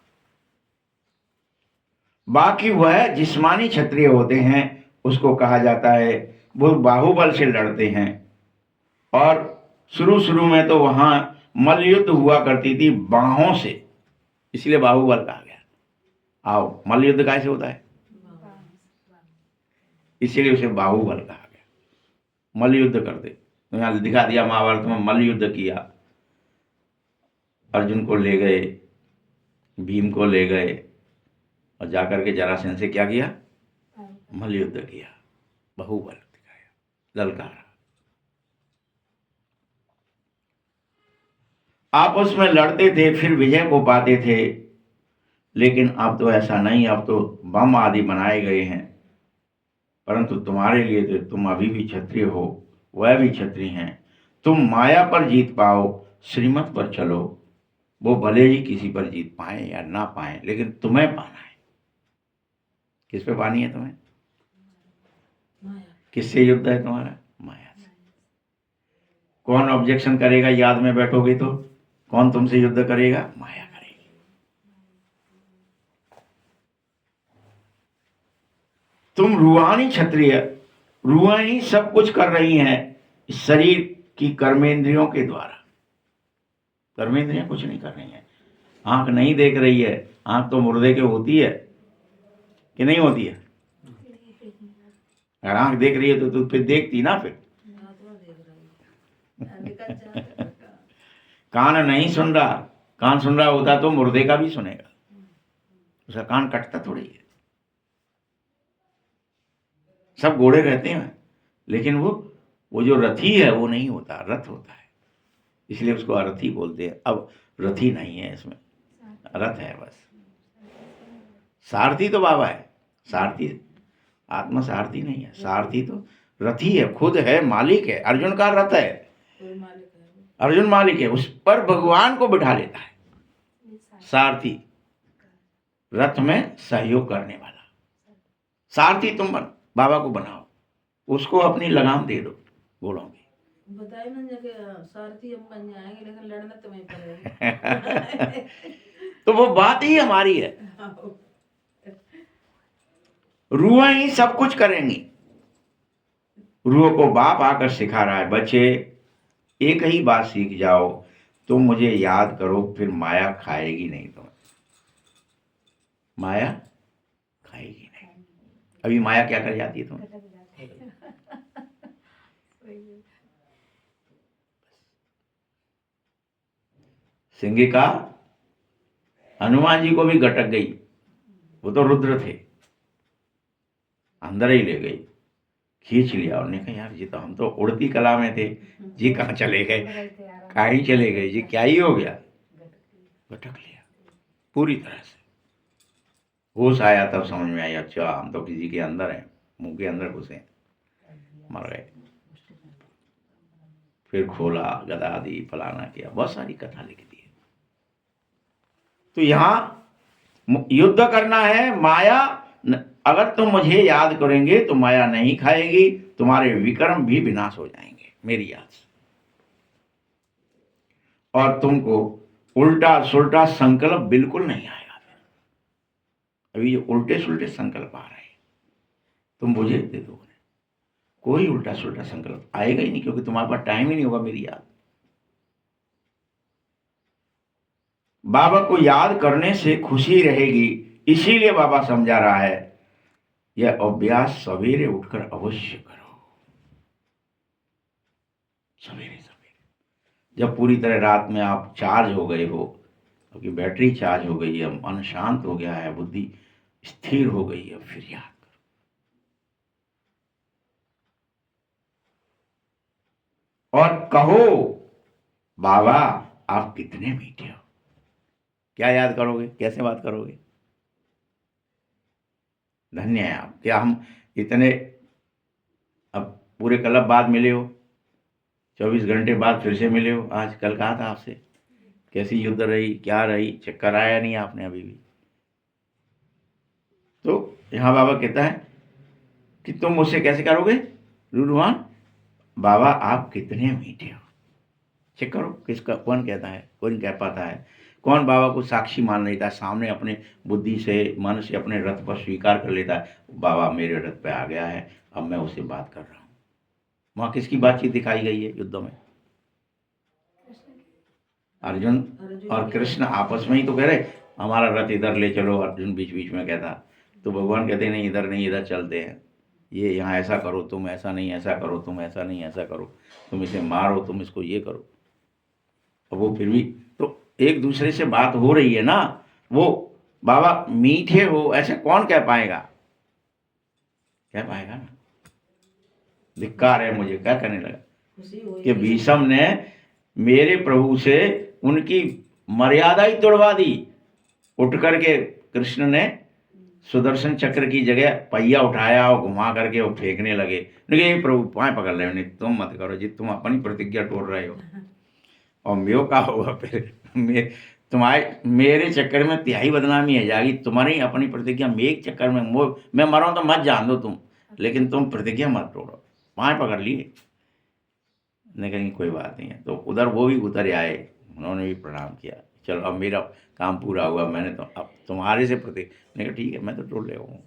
बाकी वह जिस्मानी क्षत्रिय होते हैं, उसको कहा जाता है, वो बाहुबल से लड़ते हैं। और शुरू शुरू में तो वहां मल्लयुद्ध हुआ करती थी बाहों से, इसलिए बाहुबल कहा गया। आओ, मल्लयुद्ध कैसे होता है, इसीलिए उसे बाहुबल कहा गया। मल्लयुद्ध करते, तो यहां दिखा दिया महाभारत में मल्लयुद्ध किया, अर्जुन को ले गए, भीम को ले गए और जाकर के जरासंध से क्या किया, मल्लयुद्ध किया, बाहुबल दिखाया, ललकारा। आपस में लड़ते थे, फिर विजय को पाते थे। लेकिन अब तो ऐसा नहीं, अब तो बम आदि बनाए गए हैं, परंतु तुम्हारे लिए तो तुम अभी भी क्षत्रिय हो, वह भी क्षत्रिय हैं। तुम माया पर जीत पाओ, श्रीमत पर चलो। वो भले ही किसी पर जीत पाए या ना पाए, लेकिन तुम्हें पाना है। किस पे पानी है तुम्हें? किससे युद्ध है तुम्हारा? माया से। कौन ऑब्जेक्शन करेगा? याद में बैठोगे तो कौन तुमसे युद्ध करेगा? माया करेगी। तुम रूहानी क्षत्रिय, रूहानी सब कुछ कर रही हैं इस शरीर की कर्मेंद्रियों के द्वारा। कर्मेंद्रियां कुछ नहीं कर रही हैं। आंख नहीं देख रही है, आंख तो मुर्दे के होती है कि नहीं होती है? अगर आंख देख रही है तो फिर देखती ना। फिर कान नहीं सुन रहा, कान सुन रहा होता तो मुर्दे का भी सुनेगा, उसका कान कटता थोड़ी है। सब घोड़े रहते हैं, लेकिन वो जो रथी है वो नहीं होता, रथ होता है, इसलिए उसको अरथी बोलते हैं। अब रथी नहीं है, इसमें रथ है बस। सारथी तो बाबा है, सारथी आत्मा सारथी नहीं है, सारथी तो रथी है, खुद है, मालिक है। अर्जुन का रथ है, अर्जुन मालिक है, उस पर भगवान को बिठा लेता है सारथी, रथ में सहयोग करने वाला। सारथी तुम बाबा को बनाओ, उसको अपनी लगाम दे दो घोड़ों की। बताए ना जगह सारथी हम बन जाएंगे, लेकिन लड़ना तुम्हें पड़ेगा। तो वो बात ही हमारी है। रूह ही सब कुछ करेंगी। रूह को बाप आकर सिखा रहा है, बच्चे एक ही बात सीख जाओ, तुम मुझे याद करो, फिर माया खाएगी नहीं तुम्हें, माया खाएगी नहीं। अभी माया क्या कर जाती है तुम्हें? सिंगिका हनुमान जी को भी गटक गई, वो तो रुद्र थे, अंदर ही ले गई, खींच लिया। उन्होंने कहा यार जी, तो हम तो उड़ती कला में थे जी, कहाँ चले गए, कहीं चले गए जी, क्या ही हो गया? गटक लिया पूरी तरह से। होश आया तब समझ में आई, अच्छा हम तो किसी के अंदर हैं, मुंह के अंदर घुसे, मर गए। फिर खोला, गदा दी, फलाना किया, बहुत सारी कथा लिख दी है। तो यहां युद्ध करना है। माया अगर तुम मुझे याद करेंगे तो माया नहीं खाएगी, तुम्हारे विक्रम भी विनाश हो जाएंगे मेरी याद से, और तुमको उल्टा सुल्टा संकल्प बिल्कुल नहीं आएगा। अभी जो उल्टे सुल्टे संकल्प आ रहे हैं तुम मुझे दे दो, कोई उल्टा सुल्टा संकल्प आएगा ही नहीं, क्योंकि तुम्हारे पास टाइम ही नहीं होगा मेरी याद। बाबा को याद करने से खुशी रहेगी, इसीलिए बाबा समझा रहा है यह अभ्यास सवेरे उठकर अवश्य करो। सवेरे सवेरे जब पूरी तरह रात में आप चार्ज हो गए हो, आपकी बैटरी चार्ज हो गई है, मन शांत हो गया है, बुद्धि स्थिर हो गई है, फिर याद करो और कहो बाबा आप कितने मीठे हो। क्या याद करोगे? कैसे बात करोगे? धन्य है आप, क्या हम इतने अब पूरे क्लब बाद मिले हो, 24 घंटे बाद फिर से मिले हो। आज कल कहा था आपसे, कैसी युद्ध रही, क्या रही, चक्कर आया नहीं आपने अभी भी। तो यहाँ बाबा कहता है कि तुम मुझसे कैसे करोगे रूहान, बाबा आप कितने मीठे हो। चेक करो किसका, कौन कहता है, कौन कह पाता है, कौन बाबा को साक्षी मान लेता है सामने, अपने बुद्धि से मन से अपने रथ पर स्वीकार कर लेता है, बाबा मेरे रथ पे आ गया है, अब मैं उससे बात कर रहा हूँ। वहां किसकी बातचीत दिखाई गई है युद्ध में? अर्जुन और कृष्ण आपस में ही तो कह रहे हमारा रथ इधर ले चलो, अर्जुन बीच बीच में कहता, तो भगवान कहते नहीं इधर नहीं, इधर चलते हैं, ये यहाँ ऐसा करो, तुम ऐसा नहीं ऐसा करो, तुम ऐसा नहीं ऐसा करो, तुम इसे मारो, तुम इसको ये करो। अब वो फिर भी तो एक दूसरे से बात हो रही है ना। वो बाबा मीठे हो ऐसे कौन कह पाएगा? कह पाएगा ना। धिक्कार है मुझे, क्या कहने लगा कि भीष्म ने मेरे प्रभु से उनकी मर्यादा ही तोड़वा दी, उठ करके कृष्ण ने सुदर्शन चक्र की जगह पहिया उठाया और घुमा करके वो फेंकने लगे। ये प्रभु पाए पकड़ रहे हो, नहीं तुम मत करो जी, तुम अपनी प्रतिज्ञा तोड़ रहे हो। और मेरे का होगा फिर तुम्हारे मेरे चक्कर में तिहाई बदनामी है जाएगी तुम्हारी अपनी प्रतिज्ञा। मेरे चक्कर में मैं मरा तो मत जान दो तुम, लेकिन तुम प्रतिज्ञा मत तोड़ो। पाए पकड़ लिए, नहीं कहीं कोई बात नहीं है। तो उधर वो भी उतर आए, उन्होंने भी प्रणाम किया। चलो अब मेरा काम पूरा हुआ, मैंने तो अब तुम्हारे से नहीं कहा ठीक है मैं तो तोड़ ले हूँ।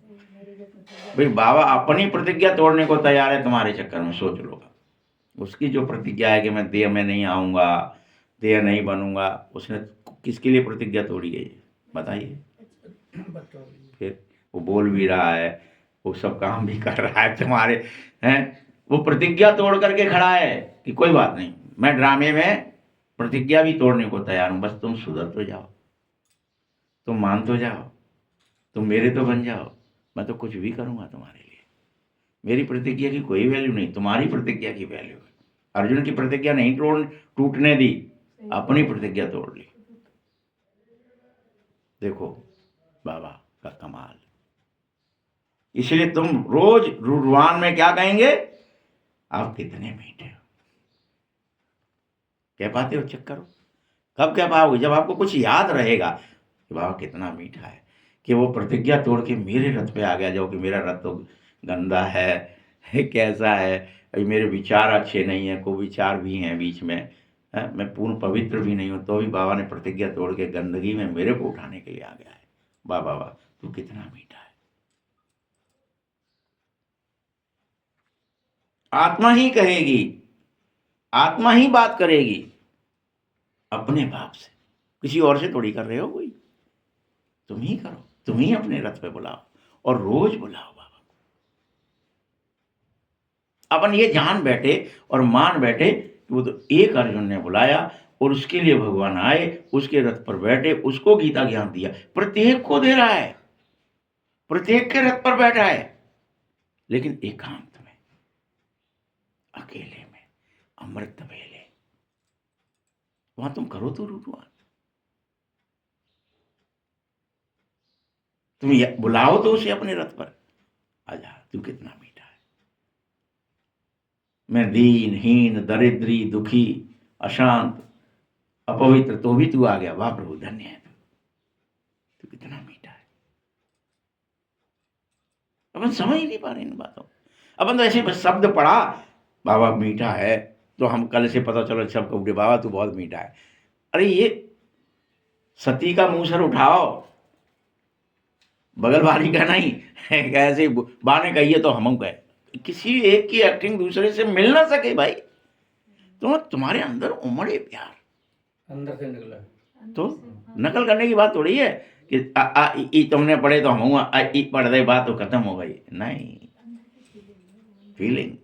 भाई बाबा अपनी प्रतिज्ञा तोड़ने को तैयार है तुम्हारे चक्कर में, सोच लो। उसकी जो प्रतिज्ञा है कि मैं देह में नहीं आऊँगा, देह नहीं बनूंगा, उसने किसके लिए प्रतिज्ञा तोड़ी है ये बताइए। फिर वो बोल भी रहा है, वो सब काम भी कर रहा है तुम्हारे हैं, वो प्रतिज्ञा तोड़ करके खड़ा है कि कोई बात नहीं, मैं ड्रामे में प्रतिज्ञा भी तोड़ने को तैयार हूं, बस तुम सुधर तो जाओ, तुम मान तो जाओ, तुम मेरे तो बन जाओ, मैं तो कुछ भी करूंगा तुम्हारे लिए। मेरी प्रतिज्ञा की कोई वैल्यू नहीं, तुम्हारी प्रतिज्ञा की वैल्यू है। अर्जुन की प्रतिज्ञा नहीं टूटने दी, अपनी प्रतिज्ञा तोड़ ली। देखो बाबा का कमाल। इसलिए तुम रोज रुडवान में क्या कहेंगे, आप कितने मीठे हो। कह पाते हो? चेक करो, कब कह पाओगे? जब आपको कुछ याद रहेगा कि बाबा कितना मीठा है, कि वो प्रतिज्ञा तोड़ के मेरे रथ पे आ गया, जो कि मेरा रथ तो गंदा है कैसा है, अभी मेरे विचार अच्छे नहीं है, को विचार भी हैं बीच में है? मैं पूर्ण पवित्र भी नहीं हूँ, तो भी बाबा ने प्रतिज्ञा तोड़ के गंदगी में मेरे को उठाने के लिए आ गया है। वाह वाह वाह, तू कितना मीठा है। आत्मा ही कहेगी, आत्मा ही बात करेगी अपने बाप से, किसी और से थोड़ी कर रहे हो कोई। तुम ही करो, तुम ही अपने रथ पे बुलाओ और रोज बुलाओ बाबा। अपन ये जान बैठे और मान बैठे कि वो तो एक अर्जुन ने बुलाया और उसके लिए भगवान आए, उसके रथ पर बैठे, उसको गीता ज्ञान दिया, प्रत्येक को दे रहा है, प्रत्येक के रथ पर बैठा है, लेकिन एकांत में, अकेले में, अमृत वेले, वहां तुम करो तो रूटवान, तुम बुलाओ तो उसे अपने रथ पर, आजा तू कितना मीठा है। मैं दीन हीन दरिद्री दुखी अशांत अपवित्र, तो भी तू आ गया, वाह प्रभु धन्य है तू कितना मीठा है। अपन समझ ही नहीं पा रहे इन बातों। अपन तो ऐसे बस शब्द पढ़ा, बाबा मीठा है, तो हम कल से पता चलो सब कहोगे बाबा तू बहुत मीठा है। अरे ये सती का मुंह सर उठाओ, बगल वाली का नहीं ऐसे बा ने कही है तो हम कहे, किसी एक की एक्टिंग दूसरे से मिल ना सके भाई। तो तुम्हारे अंदर उमड़े प्यार, अंदर से निकला, तो नकल करने की बात थोड़ी है कि आ, आ, ई तुमने पढ़े तो हम आ, ई पढ़ दे, बात तो खत्म हो गई। नहीं, फीलिंग।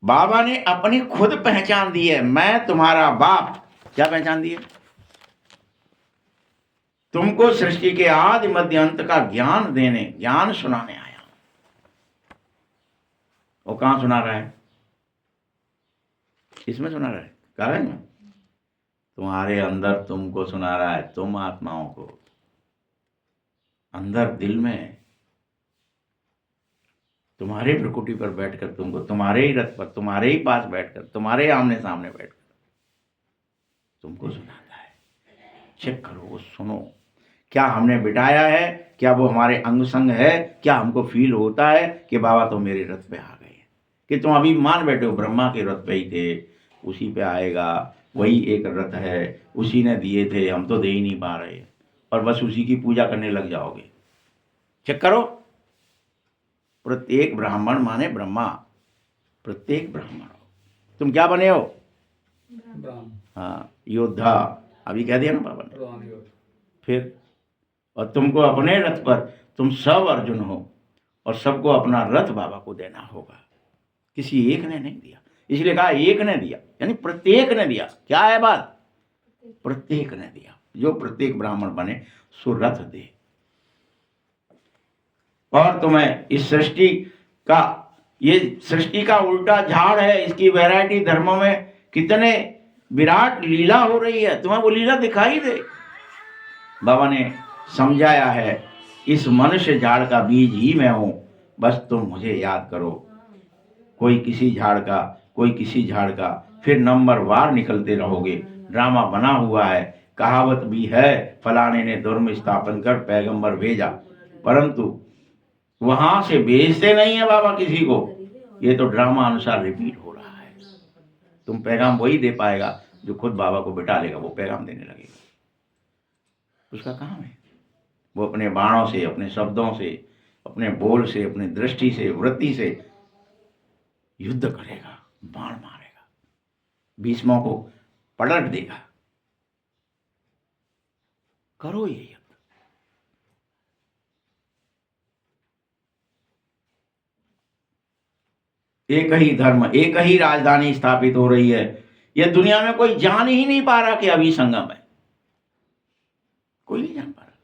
बाबा ने अपनी खुद पहचान दी है, मैं तुम्हारा बाप। क्या पहचान दी है? तुमको सृष्टि के आदि मध्य अंत का ज्ञान देने, ज्ञान सुनाने आया। वो कहां सुना रहा है? इसमें सुना रहा है, कागज में? तुम्हारे अंदर तुमको सुना रहा है, तुम आत्माओं को अंदर दिल में, तुम्हारे प्रकुटी पर बैठकर तुमको, तुम्हारे ही रथ पर, तुम्हारे ही पास बैठकर, तुम्हारे आमने सामने बैठकर तुमको सुनाता है। चेक करो, वो सुनो, क्या हमने बिठाया है, क्या वो हमारे अंग संग है, क्या हमको फील होता है कि बाबा तो मेरे रथ पे आ गए, कि तुम अभी मान बैठे हो ब्रह्मा के रथ पे ही थे, उसी पे आएगा, वही एक रथ है, उसी ने दिए थे, हम तो दे ही नहीं पा रहे, और बस उसी की पूजा करने लग जाओगे। चेक करो, प्रत्येक ब्राह्मण माने ब्रह्मा, प्रत्येक ब्राह्मण। तुम क्या बने हो? हाँ, योद्धा। अभी कह दिया ना बाबा ने। फिर और तुमको अपने रथ पर, तुम सब अर्जुन हो और सबको अपना रथ बाबा को देना होगा। किसी एक ने नहीं दिया, इसलिए कहा एक ने दिया, यानी प्रत्येक ने दिया। क्या है बात? प्रत्येक ने दिया। जो प्रत्येक ब्राह्मण बने सो रथ दे। और तुम्हें इस सृष्टि का, ये सृष्टि का उल्टा झाड़ है, इसकी वैरायटी धर्मों में कितने विराट लीला हो रही है, तुम्हें वो लीला दिखाई दे। बाबा ने समझाया है, इस मनुष्य झाड़ का बीज ही मैं हूं, बस तुम मुझे याद करो। कोई किसी झाड़ का, कोई किसी झाड़ का, फिर नंबर वार निकलते रहोगे। ड्रामा बना हुआ है, कहावत भी है, फलाने ने धर्म स्थापन कर पैगंबर भेजा, परंतु वहां से भेजते नहीं है बाबा किसी को। ये तो ड्रामा अनुसार रिपीट हो रहा है। तुम पैगाम वही दे पाएगा जो खुद बाबा को बिठा लेगा, वो पैगाम देने लगेगा। उसका काम है, वो अपने बाणों से, अपने शब्दों से, अपने बोल से, अपनी दृष्टि से, वृत्ति से युद्ध करेगा, बाण मारेगा, भीष्मों को पलट देगा। करो ये युद्ध। एक ही धर्म, एक ही राजधानी स्थापित हो रही है। यह दुनिया में कोई जान ही नहीं पा रहा कि अभी संगम है, कोई नहीं जान पा रहा।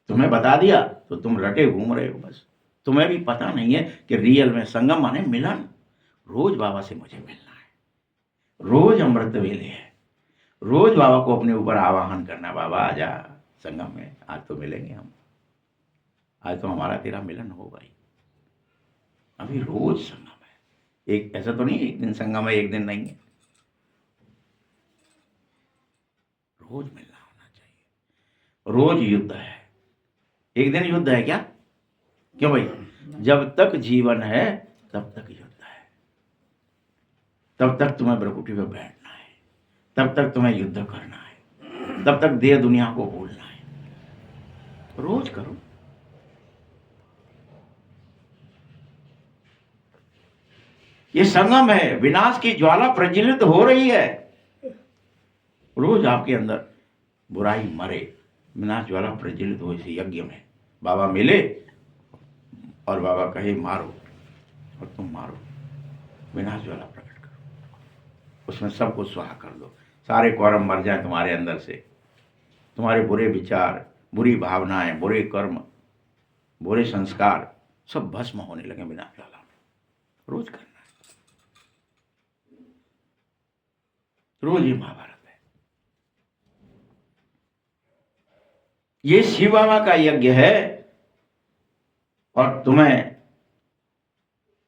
तुम्हें बता दिया तो तुम रटे घूम रहे हो बस। तुम्हें भी पता नहीं है कि रियल में संगम माने मिलन। रोज बाबा से मुझे मिलना है, रोज अमृत वेले है, रोज बाबा को अपने ऊपर आवाहन करना, बाबा आजा संगम में, आज तो मिलेंगे हम, आज तो हमारा तेरा मिलन होगा ही। अभी रोज संगम है, एक ऐसा तो नहीं एक दिन संगम है एक दिन नहीं है, रोज मिलना होना चाहिए, रोज युद्ध है। एक दिन युद्ध है क्या? क्यों भाई? जब तक जीवन है तब तक युद्ध है, तब तक तुम्हें ब्रकुटी पे बैठना है, तब तक तुम्हें युद्ध करना है, तब तक देह दुनिया को भूलना है। रोज करो। ये संगम है, विनाश की ज्वाला प्रज्वलित हो रही है। रोज आपके अंदर बुराई मरे, विनाश ज्वाला प्रज्वलित हो। इसी यज्ञ में बाबा मिले और बाबा कहे मारो, और तुम मारो, विनाश ज्वाला प्रकट करो, उसमें सबको स्वाहा कर दो। सारे कौरव मर जाए तुम्हारे अंदर से, तुम्हारे बुरे विचार, बुरी भावनाएं, बुरे कर्म, बुरे संस्कार सब भस्म होने लगे विनाश ज्वाला में। रोज करना है, रोज ये महाभारत है। ये शिव बाबा का यज्ञ है, और तुम्हें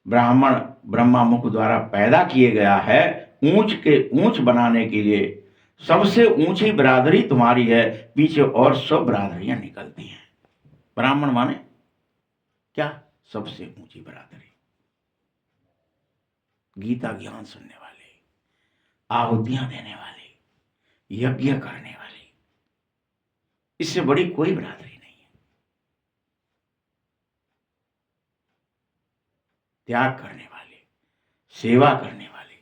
ब्राह्मण ब्रह्मा मुख द्वारा पैदा किए गया है ऊंच के ऊंच बनाने के लिए। सबसे ऊंची बिरादरी तुम्हारी है, पीछे और सब बिरादरियां निकलती हैं। ब्राह्मण माने क्या? सबसे ऊंची बिरादरी, गीता ज्ञान सुनने वाले, आहुतियां देने वाले, यज्ञ करने वाले, इससे बड़ी कोई बिरादरी नहीं है। त्याग करने वाले, सेवा करने वाले,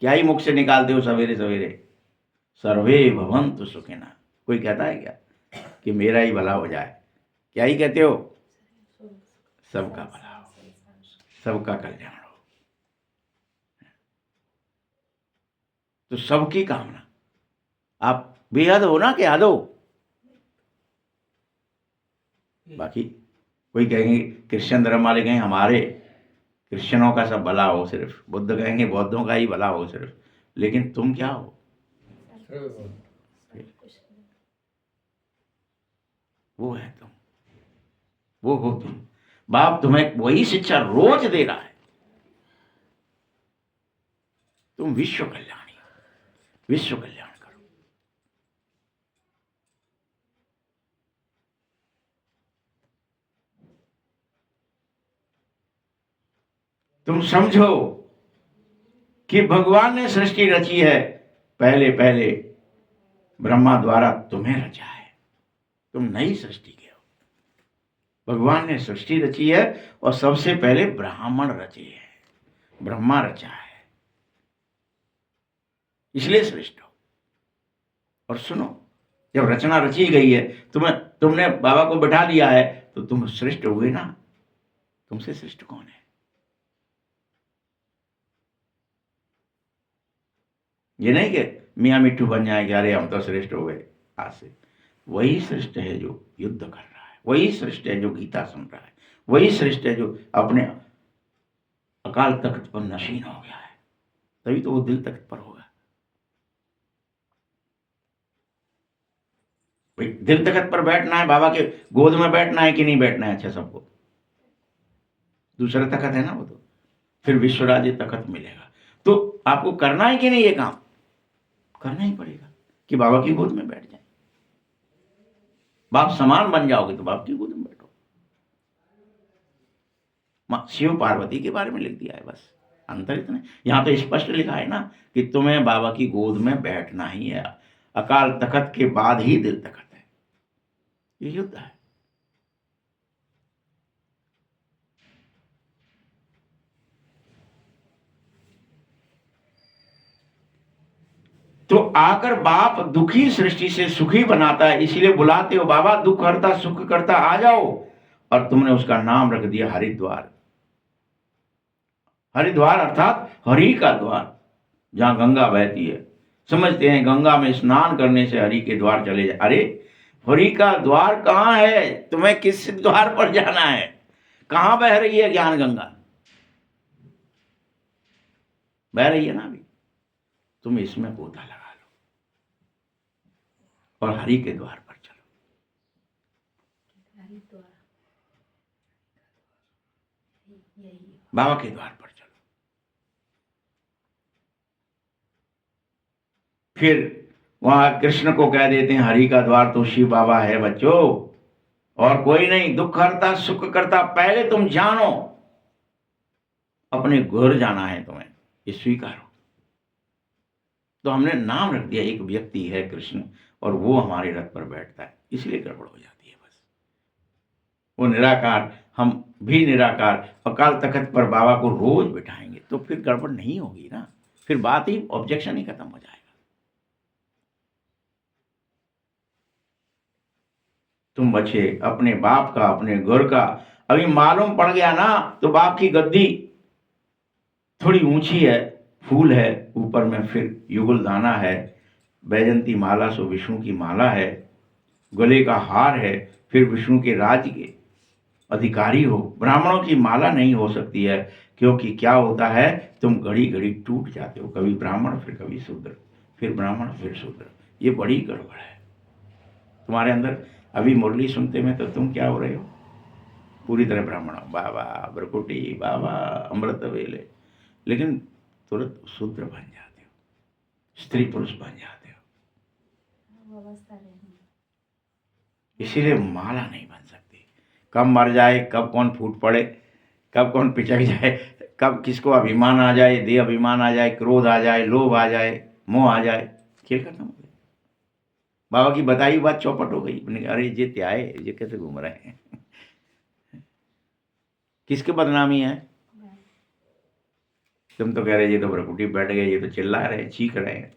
क्या ही मुख से निकालते हो सवेरे सवेरे, सर्वे भवन्तु सुखिनः। कोई कहता है क्या कि मेरा ही भला हो जाए? क्या ही कहते हो? सबका भला हो, सबका कल्याण हो। तो सबकी कामना, आप बेहद हो ना कि हद हो। बाकी कोई कहेंगे क्रिश्चियन धर्म वाले कहेंगे हमारे क्रिश्चियनों का सब भला हो सिर्फ, बुद्ध कहेंगे बौद्धों का ही भला हो सिर्फ, लेकिन तुम क्या हो? वो है तुम, वो हो तुम। बाप तुम्हें वही शिक्षा रोज दे रहा है, तुम विश्व कल्याणी, विश्व कल्याण करो। तुम समझो कि भगवान ने सृष्टि रची है, पहले पहले ब्रह्मा द्वारा तुम्हें रचा है, तुम नई सृष्टि के हो। भगवान ने सृष्टि रची है और सबसे पहले ब्राह्मण रचे हैं, ब्रह्मा रचा है, इसलिए श्रेष्ठ हो। और सुनो, जब रचना रची गई है, तुमने बाबा को बिठा लिया है, तो तुम श्रेष्ठ हुए ना। तुमसे श्रेष्ठ कौन है? ये नहीं कि मियाँ मिट्टू बन जाएंगे, अरे हम तो श्रेष्ठ हो गए आज से। वही श्रेष्ठ है जो युद्ध कर रहा है, वही श्रेष्ठ है जो गीता सुन रहा है, वही श्रेष्ठ है जो अपने अकाल तख्त पर नशीन हो गया है, तभी तो वो दिल तख्त पर होगा। भाई दिल तखत पर बैठना है, बाबा के गोद में बैठना है कि नहीं बैठना है? अच्छा, सबको दूसरा तखत है ना वो, तो फिर विश्वराज्य तखत मिलेगा। तो आपको करना है कि नहीं ये काम? करना ही पड़ेगा कि बाबा की गोद में बैठ जाए। बाप समान बन जाओगे तो बाप की गोद में बैठो। शिव पार्वती के बारे में लिख दिया है, बस अंतर इतना। यहां तो स्पष्ट लिखा है ना कि तुम्हें बाबा की गोद में बैठना ही है। अकाल तखत के बाद ही दिल तखत है। ये युद्ध है। तो आकर बाप दुखी सृष्टि से सुखी बनाता है, इसीलिए बुलाते हो, बाबा दुख हरता सुख करता आ जाओ। और तुमने उसका नाम रख दिया हरिद्वार। हरिद्वार अर्थात हरि का द्वार, जहां गंगा बहती है। समझते हैं गंगा में स्नान करने से हरि के द्वार चले जाए। अरे हरि का द्वार कहाँ है? तुम्हें किस द्वार पर जाना है? कहां बह रही है ज्ञान गंगा? बह रही है ना अभी। तुम इसमें गोता लगा लो और हरि के द्वार पर चलो। बाबा के द्वार पर चलो। फिर वहां कृष्ण को कह देते हैं हरि का द्वार तो शिव बाबा है बच्चों, और कोई नहीं। दुख हरता सुख करता, पहले तुम जानो अपने घर जाना है तुम्हें, ये स्वीकारो। तो हमने नाम रख दिया, एक व्यक्ति है कृष्ण और वो हमारे रथ पर बैठता है, इसलिए गड़बड़ हो जाती है बस। वो निराकार, हम भी निराकार, अकाल तखत पर बाबा को रोज बिठाएंगे तो फिर गड़बड़ नहीं होगी ना। फिर बात ही, ऑब्जेक्शन ही खत्म हो जाएगा। तुम बचे अपने बाप का, अपने घर का। अभी मालूम पड़ गया ना तो बाप की गद्दी थोड़ी ऊंची है, फूल है ऊपर में, फिर युगल दाना है, बैजंती माला सो विष्णु की माला है, गले का हार है, फिर विष्णु के राज्य के अधिकारी हो। ब्राह्मणों की माला नहीं हो सकती है, क्योंकि क्या होता है, तुम घड़ी घड़ी टूट जाते हो, कभी ब्राह्मण फिर कभी शूद्र, फिर ब्राह्मण फिर शूद्र। ये बड़ी गड़बड़ है तुम्हारे अंदर। अभी मुरली सुनते में तो तुम क्या हो रहे हो? पूरी तरह ब्राह्मण हो, बाबा ब्रकुटी, बाबा अमृत वेले, लेकिन तुरंत शूद्र बन जाते हो, स्त्री पुरुष बन जाते हो। इसीलिए माला नहीं बन सकती। कब मर जाए, कब कौन फूट पड़े, कब कौन पिचक जाए, कब किसको अभिमान आ जाए, देह अभिमान आ जाए, क्रोध आ जाए, लोभ आ जाए, मोह आ जाए, खेल खत्म हो गया। बाबा की बताई बात चौपट हो गई। अरे ये क्या है, ये कैसे घूम रहे हैं? किसके बदनामी है? तुम तो कह रहे ये तो भ्रकुटी बैठ गए, ये तो चिल्ला रहे, चीख रहे हैं,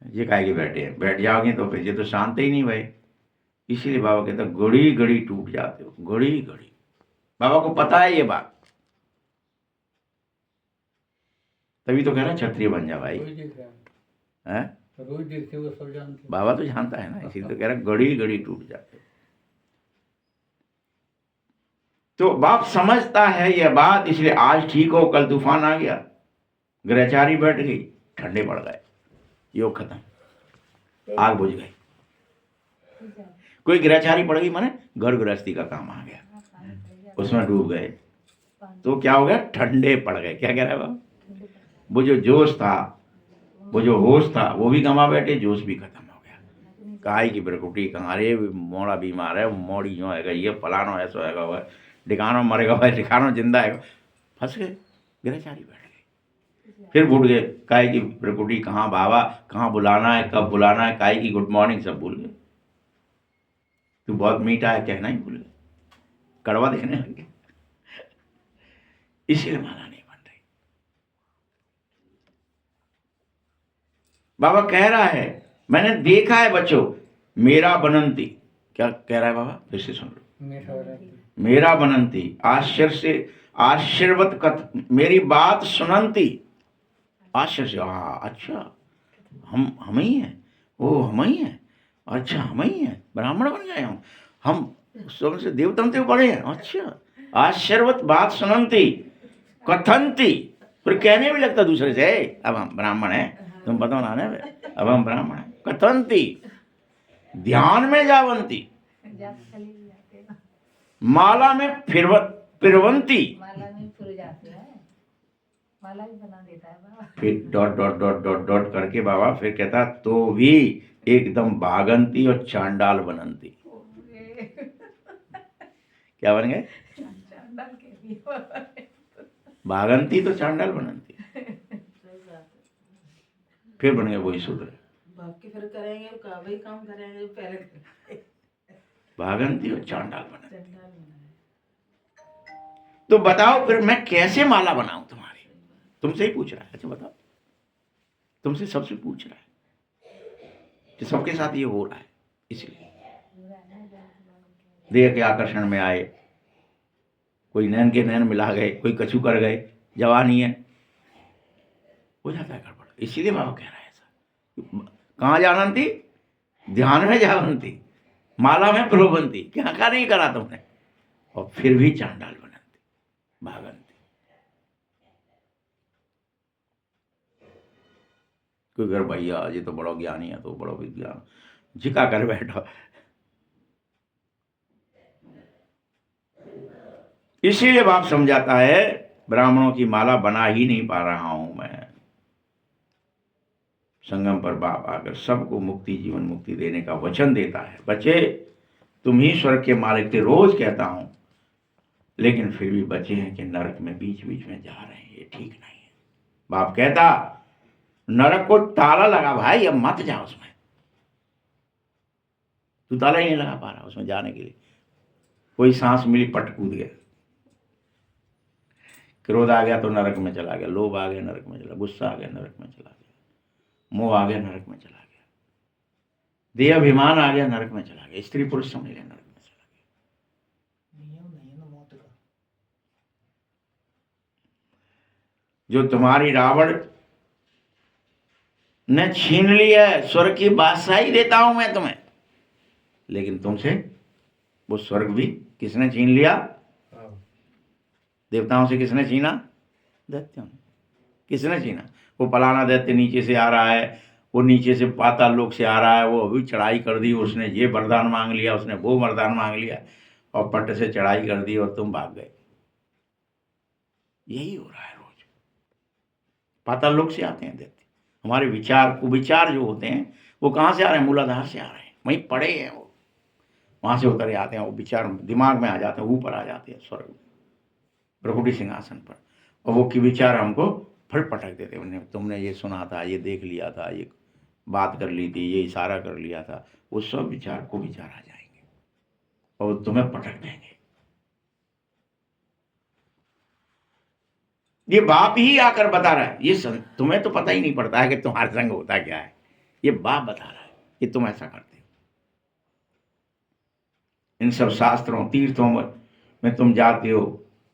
ये काहे के बैठे हैं? बैठ जाओगे तो फिर ये तो शांत ही नहीं भाई। इसीलिए बाबा कहता घड़ी घड़ी टूट जाते हो, घड़ी घड़ी। बाबा को पता है ये बात, तभी तो कह रहा क्षत्रिय बन जा भाई। है रोज देखते हो, सब जानते हो। बाबा तो जानता है ना, इसीलिए तो कह रहा घड़ी घड़ी टूट जाते हो। तो बाप समझता है यह बात, इसलिए आज ठीक हो, कल तूफान आ गया, ग्रहचारी बैठ गई, ठंडे पड़ गए, योग खत्म, आग बुझ गई। कोई ग्रहचारी पड़ गई माने घर गृहस्थी का काम आ गया, उसमें डूब गए, तो क्या हो गया? ठंडे पड़ गए। क्या कह रहा है बाबा? वो जो जोश था, वो जो होश था, वो भी गंवा बैठे, जोश भी खत्म हो गया। काहे की प्रकृति कहाँ? अरे मोड़ा बीमार है, मोड़ी जो है, ये फलानो ऐसा है, वह ठिकानो मरेगा, वह ठिकानो जिंदा है। फंस गए, ग्रहचारी बैठ गए, फिर भूल गए काहे की प्रकृति कहाँ, बाबा कहाँ बुलाना है, कब बुलाना है, काहे की गुड मॉर्निंग सब भूल गए। तू बहुत मीठा है कहना ही भूल गए, कड़वा देखने लगे। इसीलिए माला नहीं बन रही। बाबा कह रहा है, मैंने देखा है बच्चों, मेरा बनंती। क्या कह रहा है बाबा? फिर से सुन लो। मेरा बनंती, आश्चर्य से आशीर्वत कथ, मेरी बात सुनंती। आश्चर्य से, अच्छा हम ही हैं, ओ हम ही हैं, अच्छा हम ही हैं, ब्राह्मण बन गए हम स्वयं से देवतम ते बड़े हैं। अच्छा, आशीर्वत बात सुनंती, कथंती, फिर कहने भी लगता दूसरे से, अब हम ब्राह्मण हैं, तुम बताओ ना, अब हम ब्राह्मण हैं, कथंती। ध्यान में जावंती, जाते चली भी जाते हैं ना, माला में फिरवंती, माला में फिर जाते हैं, माला भी बना देता है बाबा। फिर dot dot dot dot dot करके बाबा फिर कहता तो भी एकदम भागंती और चांडाल बनंती। क्या बन गए? चांडाल के भी बाबा। भागंती तो चांडाल बनंती, सही बात है। फिर बन गए वही शूद्र। भाग के फिर करेंगे का वही काम करेंगे जो पहले करे। भागंती और चांडाल बनंती। चांडाल बना है। तो बताओ फिर मैं कैसे माला बनाऊं तुम्हारी? तुमसे ही पूछ रहा है। अच्छा बताओ, तुमसे सबसे पूछ रहा है कि सबके साथ ये हो रहा है। इसलिए देह के आकर्षण में आए, कोई नैन के नैन मिला गए, कोई कछु कर गए, जवानी है, हो जाता है गड़बड़। इसीलिए बाबा कह रहा है ऐसा। कहाँ जानंती? ध्यान में जावंती, माला में प्रलोभंती। क्या क्या नहीं करा तुमने, और फिर भी चांडाल बनंती, भागंती। कोई अगर भैया ये तो बड़ा ज्ञानी है, तो बड़ा विज्ञान झिका कर बैठा। इसीलिए बाप समझाता है ब्राह्मणों की माला बना ही नहीं पा रहा हूं मैं। संगम पर बाप आकर सबको मुक्ति, जीवन मुक्ति देने का वचन देता है। बच्चे तुम ही स्वर्ग के मालिक थे, रोज कहता हूं, लेकिन फिर भी बच्चे हैं कि नरक में बीच बीच में जा रहे हैं, ये ठीक नहीं है। बाप कहता नरक को ताला लगा भाई, अब मत जा उसमें। तू ताला ही नहीं लगा पा रहा उसमें जाने के लिए। कोई सांस मिली पट कूद गया। क्रोध आ गया तो नरक में चला गया, लोभ आ गया नरक में चला, गुस्सा आ गया नरक में चला गया, मोह आ गया नरक में चला गया, देह अभिमान आ गया नरक में चला गया, स्त्री पुरुष समझ लिया नरक में चला गया। नियम नहीं है ना मौत का। जो तुम्हारी रावण ने छीन लिया है, स्वर्ग की बादशाही देता हूं मैं तुम्हें, लेकिन तुमसे वो स्वर्ग भी किसने छीन लिया? देवताओं से किसने छीना? दैत्यों ने। किसने छीना? वो फलाना दैत्य नीचे से आ रहा है, वो नीचे से पाताल लोक से आ रहा है, वो अभी चढ़ाई कर दी, उसने ये वरदान मांग लिया, उसने वो वरदान मांग लिया, और पट से चढ़ाई कर दी और तुम भाग गए। यही हो रहा है रोज। पाताल लोक से आते हैं दैत्य। हमारे विचार कुविचार जो होते हैं वो कहाँ से आ रहे हैं? मूलाधार से आ रहे हैं, वहीं पड़े हैं वो, वहां से उतरे आते हैं, वो विचार दिमाग में आ जाते हैं, ऊपर आ जाते हैं स्वर्ग में, प्रभुटी सिंहासन पर, और वो की विचार हमको फट पटक देते हैं। तुमने ये सुना था, ये देख लिया था, ये बात कर ली थी, ये इशारा कर लिया था, वो सब विचार को विचार आ जाएंगे और तुम्हें पटक देंगे। ये बाप ही आकर बता रहा है। ये तुम्हें तो पता ही नहीं पड़ता है कि तुम्हारे संग होता क्या है। ये बाप बता रहा है कि तुम ऐसा करते हो। इन सब शास्त्रों तीर्थों में तुम जाते हो,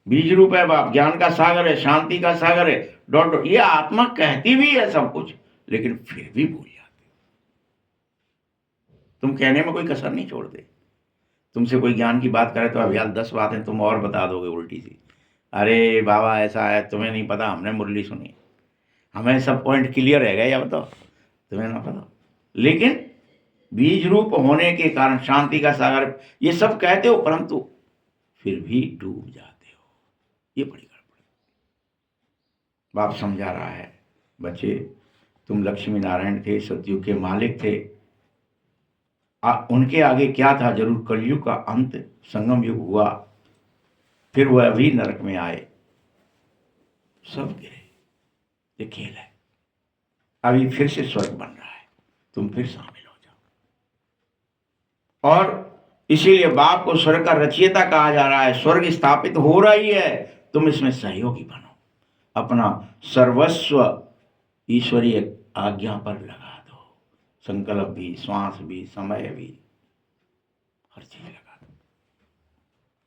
बीज रूप है बाप, ज्ञान का सागर है, शांति का सागर है, डॉट डॉट। ये आत्मा कहती भी है सब कुछ, लेकिन फिर भी भूल जाते। तुम कहने में कोई कसर नहीं छोड़ते। तुमसे कोई ज्ञान की बात करे तो अब यार 10 बातें तुम और बता दोगे उल्टी सी। अरे बाबा ऐसा है, तुम्हें नहीं पता, हमने मुरली सुनी, हमें सब पॉइंट क्लियर है गए, या बताओ तुम्हें ना पता। लेकिन बीज रूप होने के कारण शांति का सागर ये सब कहते हो, परंतु फिर भी डूब जाते हो। ये बड़ी गड़बड़। बाप समझा रहा है, बच्चे तुम लक्ष्मी नारायण थे, सतयुग के मालिक थे, उनके आगे क्या था? जरूर कलयुग का अंत, संगम युग हुआ, फिर वह अभी नरक में आए, सब गिरे। ये खेल है। अभी फिर से स्वर्ग बन रहा है, तुम फिर शामिल हो जाओ। और इसीलिए बाप को स्वर्ग का रचयिता कहा जा रहा है। स्वर्ग स्थापित हो रही है, तुम इसमें सहयोगी बनो, अपना सर्वस्व ईश्वरीय आज्ञा पर लगा दो। संकल्प भी, श्वास भी, समय भी, हर चीज लगा दो।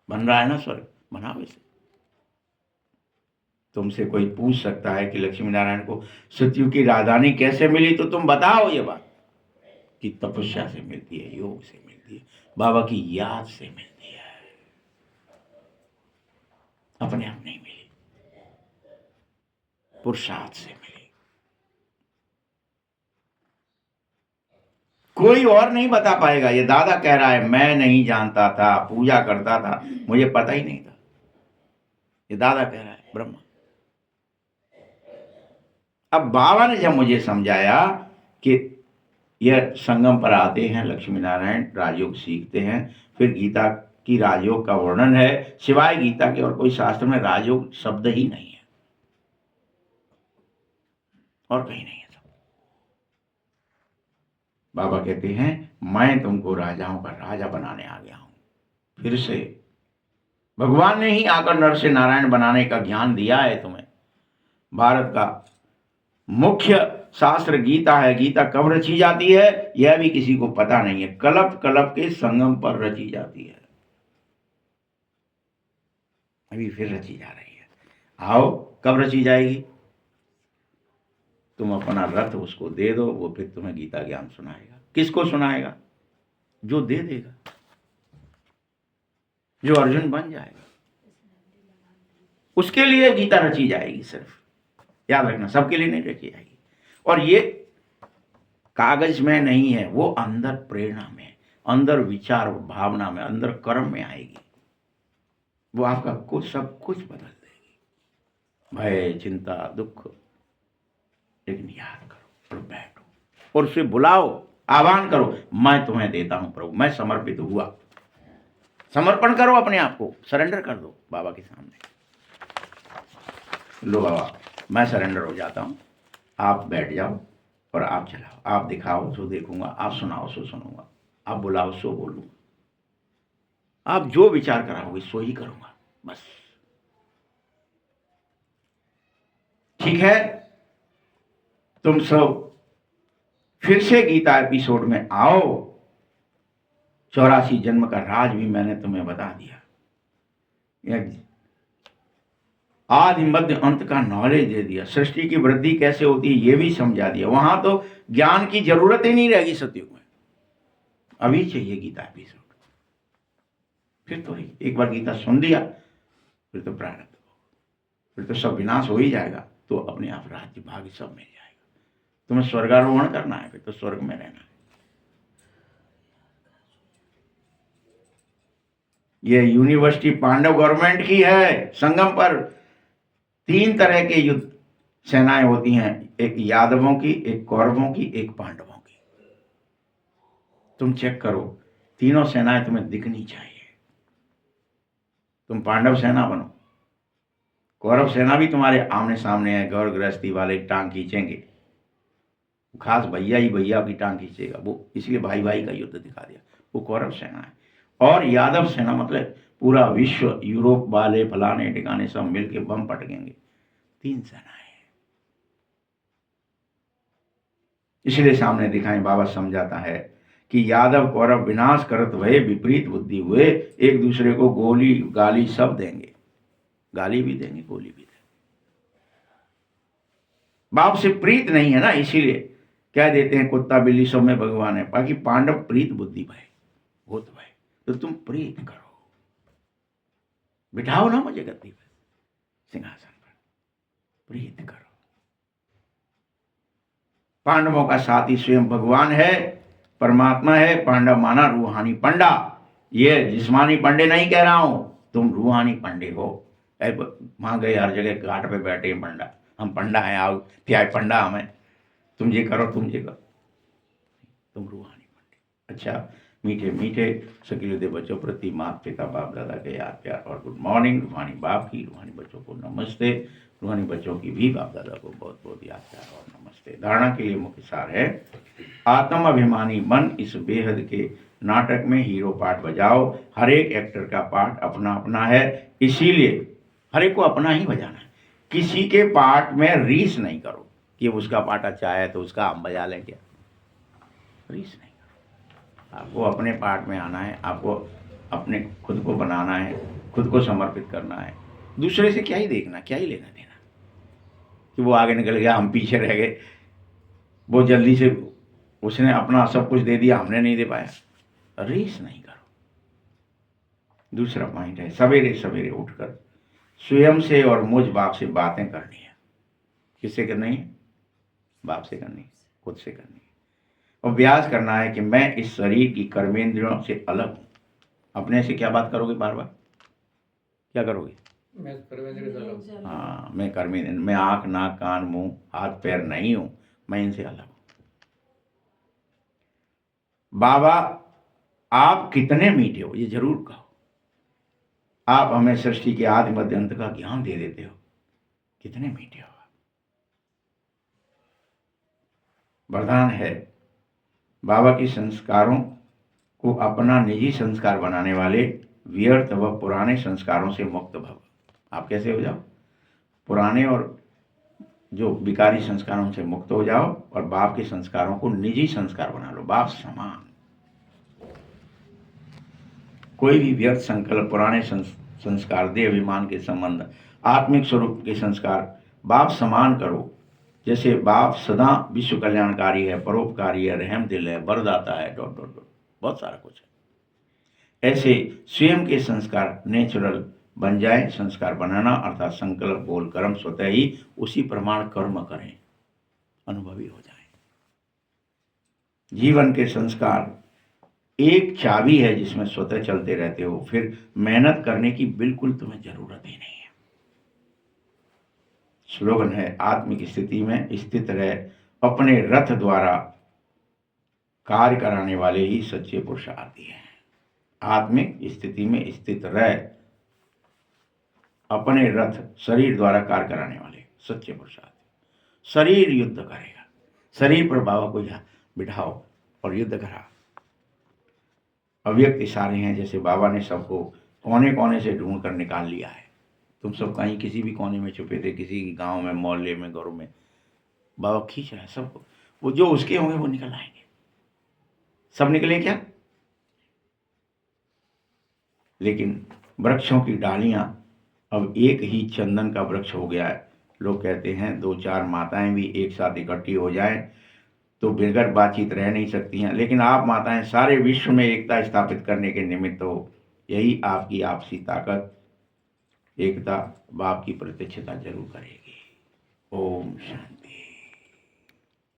बन रहा है ना स्वर्ग, बनाओ इसे। तुमसे कोई पूछ सकता है कि लक्ष्मी नारायण को सतयुग की राजधानी कैसे मिली, तो तुम बताओ ये बात कि तपस्या से मिलती है, योग से मिलती है, बाबा की याद से मिलती है, अपने आप नहीं मिली, पुरुषार्थ से मिली। कोई और नहीं बता पाएगा। ये दादा कह रहा है मैं नहीं जानता था, पूजा करता था, मुझे पता ही नहीं था। ये दादा कह रहा है ब्रह्मा। अब बाबा ने जब मुझे समझाया कि यह संगम पर आते हैं, लक्ष्मी नारायण राजयोग सीखते हैं, फिर गीता की राजयोग का वर्णन है, सिवाय गीता के और कोई शास्त्र में राजयोग शब्द ही नहीं है, और कहीं नहीं है। बाबा कहते हैं मैं तुमको राजाओं का राजा बनाने आ गया हूं। फिर से भगवान ने ही आकर नर से नारायण बनाने का ज्ञान दिया है तुम्हें। भारत का मुख्य शास्त्र गीता है। गीता कब रची जाती है यह भी किसी को पता नहीं है। कल्प कल्प के संगम पर रची जाती है। अभी फिर रची जा रही है। आओ, कब रची जाएगी? तुम अपना रथ उसको दे दो, वो फिर तुम्हें गीता ज्ञान सुनाएगा। किसको सुनाएगा? जो दे देगा, जो अर्जुन बन जाएगा, उसके लिए गीता रची जाएगी। सिर्फ याद रखना, सबके लिए नहीं रची जाएगी। और ये कागज में नहीं है, वो अंदर प्रेरणा में, अंदर विचार भावना में, अंदर कर्म में आएगी। वो आपका कुछ सब कुछ बदल देगी। भय, चिंता, दुख, लेकिन याद करो और बैठो और उसे बुलाओ, आह्वान करो, मैं तुम्हें देता हूं प्रभु, मैं समर्पित हुआ। समर्पण करो अपने आप को, सरेंडर कर दो बाबा के सामने। लो बाबा, मैं सरेंडर हो जाता हूं, आप बैठ जाओ और आप चलाओ। आप दिखाओ सो देखूंगा, आप सुनाओ सो सुनूंगा, आप बुलाओ सो बोलूंगा, आप जो विचार कराओगे सो ही करूंगा, बस। ठीक है? तुम सब फिर से गीता एपिसोड में आओ। 84 जन्म का राज भी मैंने तुम्हें बता दिया। आदि मध्य अंत का नॉलेज दे दिया। सृष्टि की वृद्धि कैसे होती है ये भी समझा दिया। वहां तो ज्ञान की जरूरत ही नहीं रहेगी सतयुग में। अभी चाहिए गीता एपिसोड। फिर तो एक बार गीता सुन लिया, फिर तो प्रारब्ध, फिर तो सब विनाश हो ही जाएगा। तो अपने आप राज्य भाग्य सब मिल जाएगा। तुम्हें स्वर्गारोहण करना है, फिर तो स्वर्ग में रहना है। ये यूनिवर्सिटी पांडव गवर्नमेंट की है। संगम पर 3 तरह के युद्ध सेनाएं होती हैं, एक यादवों की, एक कौरवों की, एक पांडवों की। तुम चेक करो, तीनों सेनाएं तुम्हें दिखनी चाहिए। तुम पांडव सेना बनो, कौरव सेना भी तुम्हारे आमने सामने है। गौर गृहस्थी वाले टांग खींचेंगे, खास भैया ही भैया की टांग खींचेगा, वो इसलिए भाई भाई का युद्ध दिखा दिया। वो कौरव सेना है। और यादव सेना मतलब पूरा विश्व, यूरोप वाले फलाने ठिकाने सब मिलके बम पटकेंगे। 3 सेनाएं। इसलिए सामने दिखाएं। बाबा समझाता है कि यादव कौरव विनाश करत भय, विपरीत बुद्धि हुए, एक दूसरे को गोली गाली सब देंगे। गाली भी देंगे, गोली भी देंगे। बाप से प्रीत नहीं है ना, इसीलिए कह देते हैं कुत्ता बिल्ली सब में भगवान है। बाकी पांडव प्रीत बुद्धि भय, भूत भय। तो तुम प्रीत करो, बिठाओ ना मुझे गद्दी पर, सिंहासन पर, प्रीत करो। पांडवों का साथी स्वयं भगवान है, परमात्मा है। पांडव माना रूहानी पंडा। ये जिस्मानी पंडे नहीं कह रहा हूं, तुम रूहानी पंडे हो। वहां गए हर जगह घाट पे बैठे पंडा, हम पंडा हैं, आओ क्या पंडा हमें, तुम ये करो, तुम ये करो। तुम रूहानी पंडे। अच्छा, मीठे मीठे सकीले बच्चों प्रति माता पिता बाप दादा के याद प्यार और गुड मॉर्निंग। रूहानी बाप की, रूहानी बच्चों को नमस्ते। रूहानी बच्चों की भी बाप दादा को बहुत बहुत याद प्यार और नमस्ते। धारणा के लिए मुख्य सार है, आत्म अभिमानी मन इस बेहद के नाटक में हीरो पार्ट बजाओ। हर एक एक्टर का पार्ट अपना अपना है, इसीलिए हर एक को अपना ही बजाना है। किसी के पार्ट में रीस नहीं करो कि उसका पार्ट अच्छा है तो उसका हम बजा लें, क्या रीस नहीं करो। आपको अपने पार्ट में आना है, आपको अपने खुद को बनाना है, खुद को समर्पित करना है। दूसरे से क्या ही देखना, क्या ही लेना देना कि वो आगे निकल गया हम पीछे रह गए, वो जल्दी से उसने अपना सब कुछ दे दिया, हमने नहीं दे पाया। रीस नहीं करो। दूसरा पॉइंट है, सवेरे सवेरे उठकर स्वयं से और मुझ बाप से बातें करनी है। किससे करनी है? बाप से करनी है, खुद से करनी है। अभ्यास करना है कि मैं इस शरीर की कर्मेंद्रियों से अलग हूँ। अपने से क्या बात करोगे? बार बार क्या करोगे? मैं कर्मेंद्रिय से अलग चलो। हाँ, मैं कर्मेंद्र, मैं आँख नाक कान मुंह हाथ पैर नहीं हूँ, मैं इनसे अलग हूँ। बाबा आप कितने मीठे हो, ये जरूर कहो। आप हमें सृष्टि के आदि मध्य अंत का ज्ञान दे देते हो, कितने मीठे हो आप। वरदान है बाबा के संस्कारों को अपना निजी संस्कार बनाने वाले व्यर्थ व पुराने संस्कारों से मुक्त भव। आप कैसे हो जाओ? पुराने और जो विकारी संस्कारों से मुक्त हो जाओ और बाप के संस्कारों को निजी संस्कार बना लो, बाप समान। कोई भी व्यर्थ संकल्प, पुराने संस्कार, देह अभिमान के संबंध, आत्मिक स्वरूप के संस्कार बाप समान करो। जैसे बाप सदा विश्व कल्याणकारी है, परोपकारी है, रहम दिल है, वरदाता है, डॉट डॉट डॉट, बहुत सारा कुछ है। ऐसे स्वयं के संस्कार नेचुरल बन जाए। संस्कार बनाना अर्थात संकल्प बोल कर्म स्वतः ही उसी प्रमाण कर्म करें, अनुभवी हो जाए। जीवन के संस्कार एक चाबी है जिसमें स्वतः चलते रहते हो, फिर मेहनत करने की बिल्कुल तुम्हें जरूरत ही नहीं है। स्लोगन है आत्मिक स्थिति में स्थित रहे, अपने रथ द्वारा कार्य कराने वाले ही सच्चे पुरुषार्थी हैं। आत्मिक स्थिति में स्थित रहे, अपने रथ शरीर द्वारा कार्य कराने वाले सच्चे पुरुषार्थी। शरीर युद्ध करेगा, शरीर पर बाबा को बिठाओ और युद्ध करा। अव्यक्त इशारे हैं, जैसे बाबा ने सबको कोने कोने से ढूंढ कर निकाल लिया है। तुम सब कहीं किसी भी कोने में छुपे थे, किसी गांव में, मोहल्ले में, घरों में, बाबा खींच रहा है सबको। वो जो उसके होंगे वो निकल आएंगे। सब निकले क्या? लेकिन वृक्षों की डालियां अब एक ही चंदन का वृक्ष हो गया है। लोग कहते हैं 2-4 माताएं भी एक साथ इकट्ठी हो जाएं तो बगैर बातचीत रह नहीं सकती हैं, लेकिन आप माताएं सारे विश्व में एकता स्थापित करने के निमित्त हो। यही आपकी आपसी ताकत, एकता बाप की प्रत्यक्षता जरूर करेगी। ओम शांति।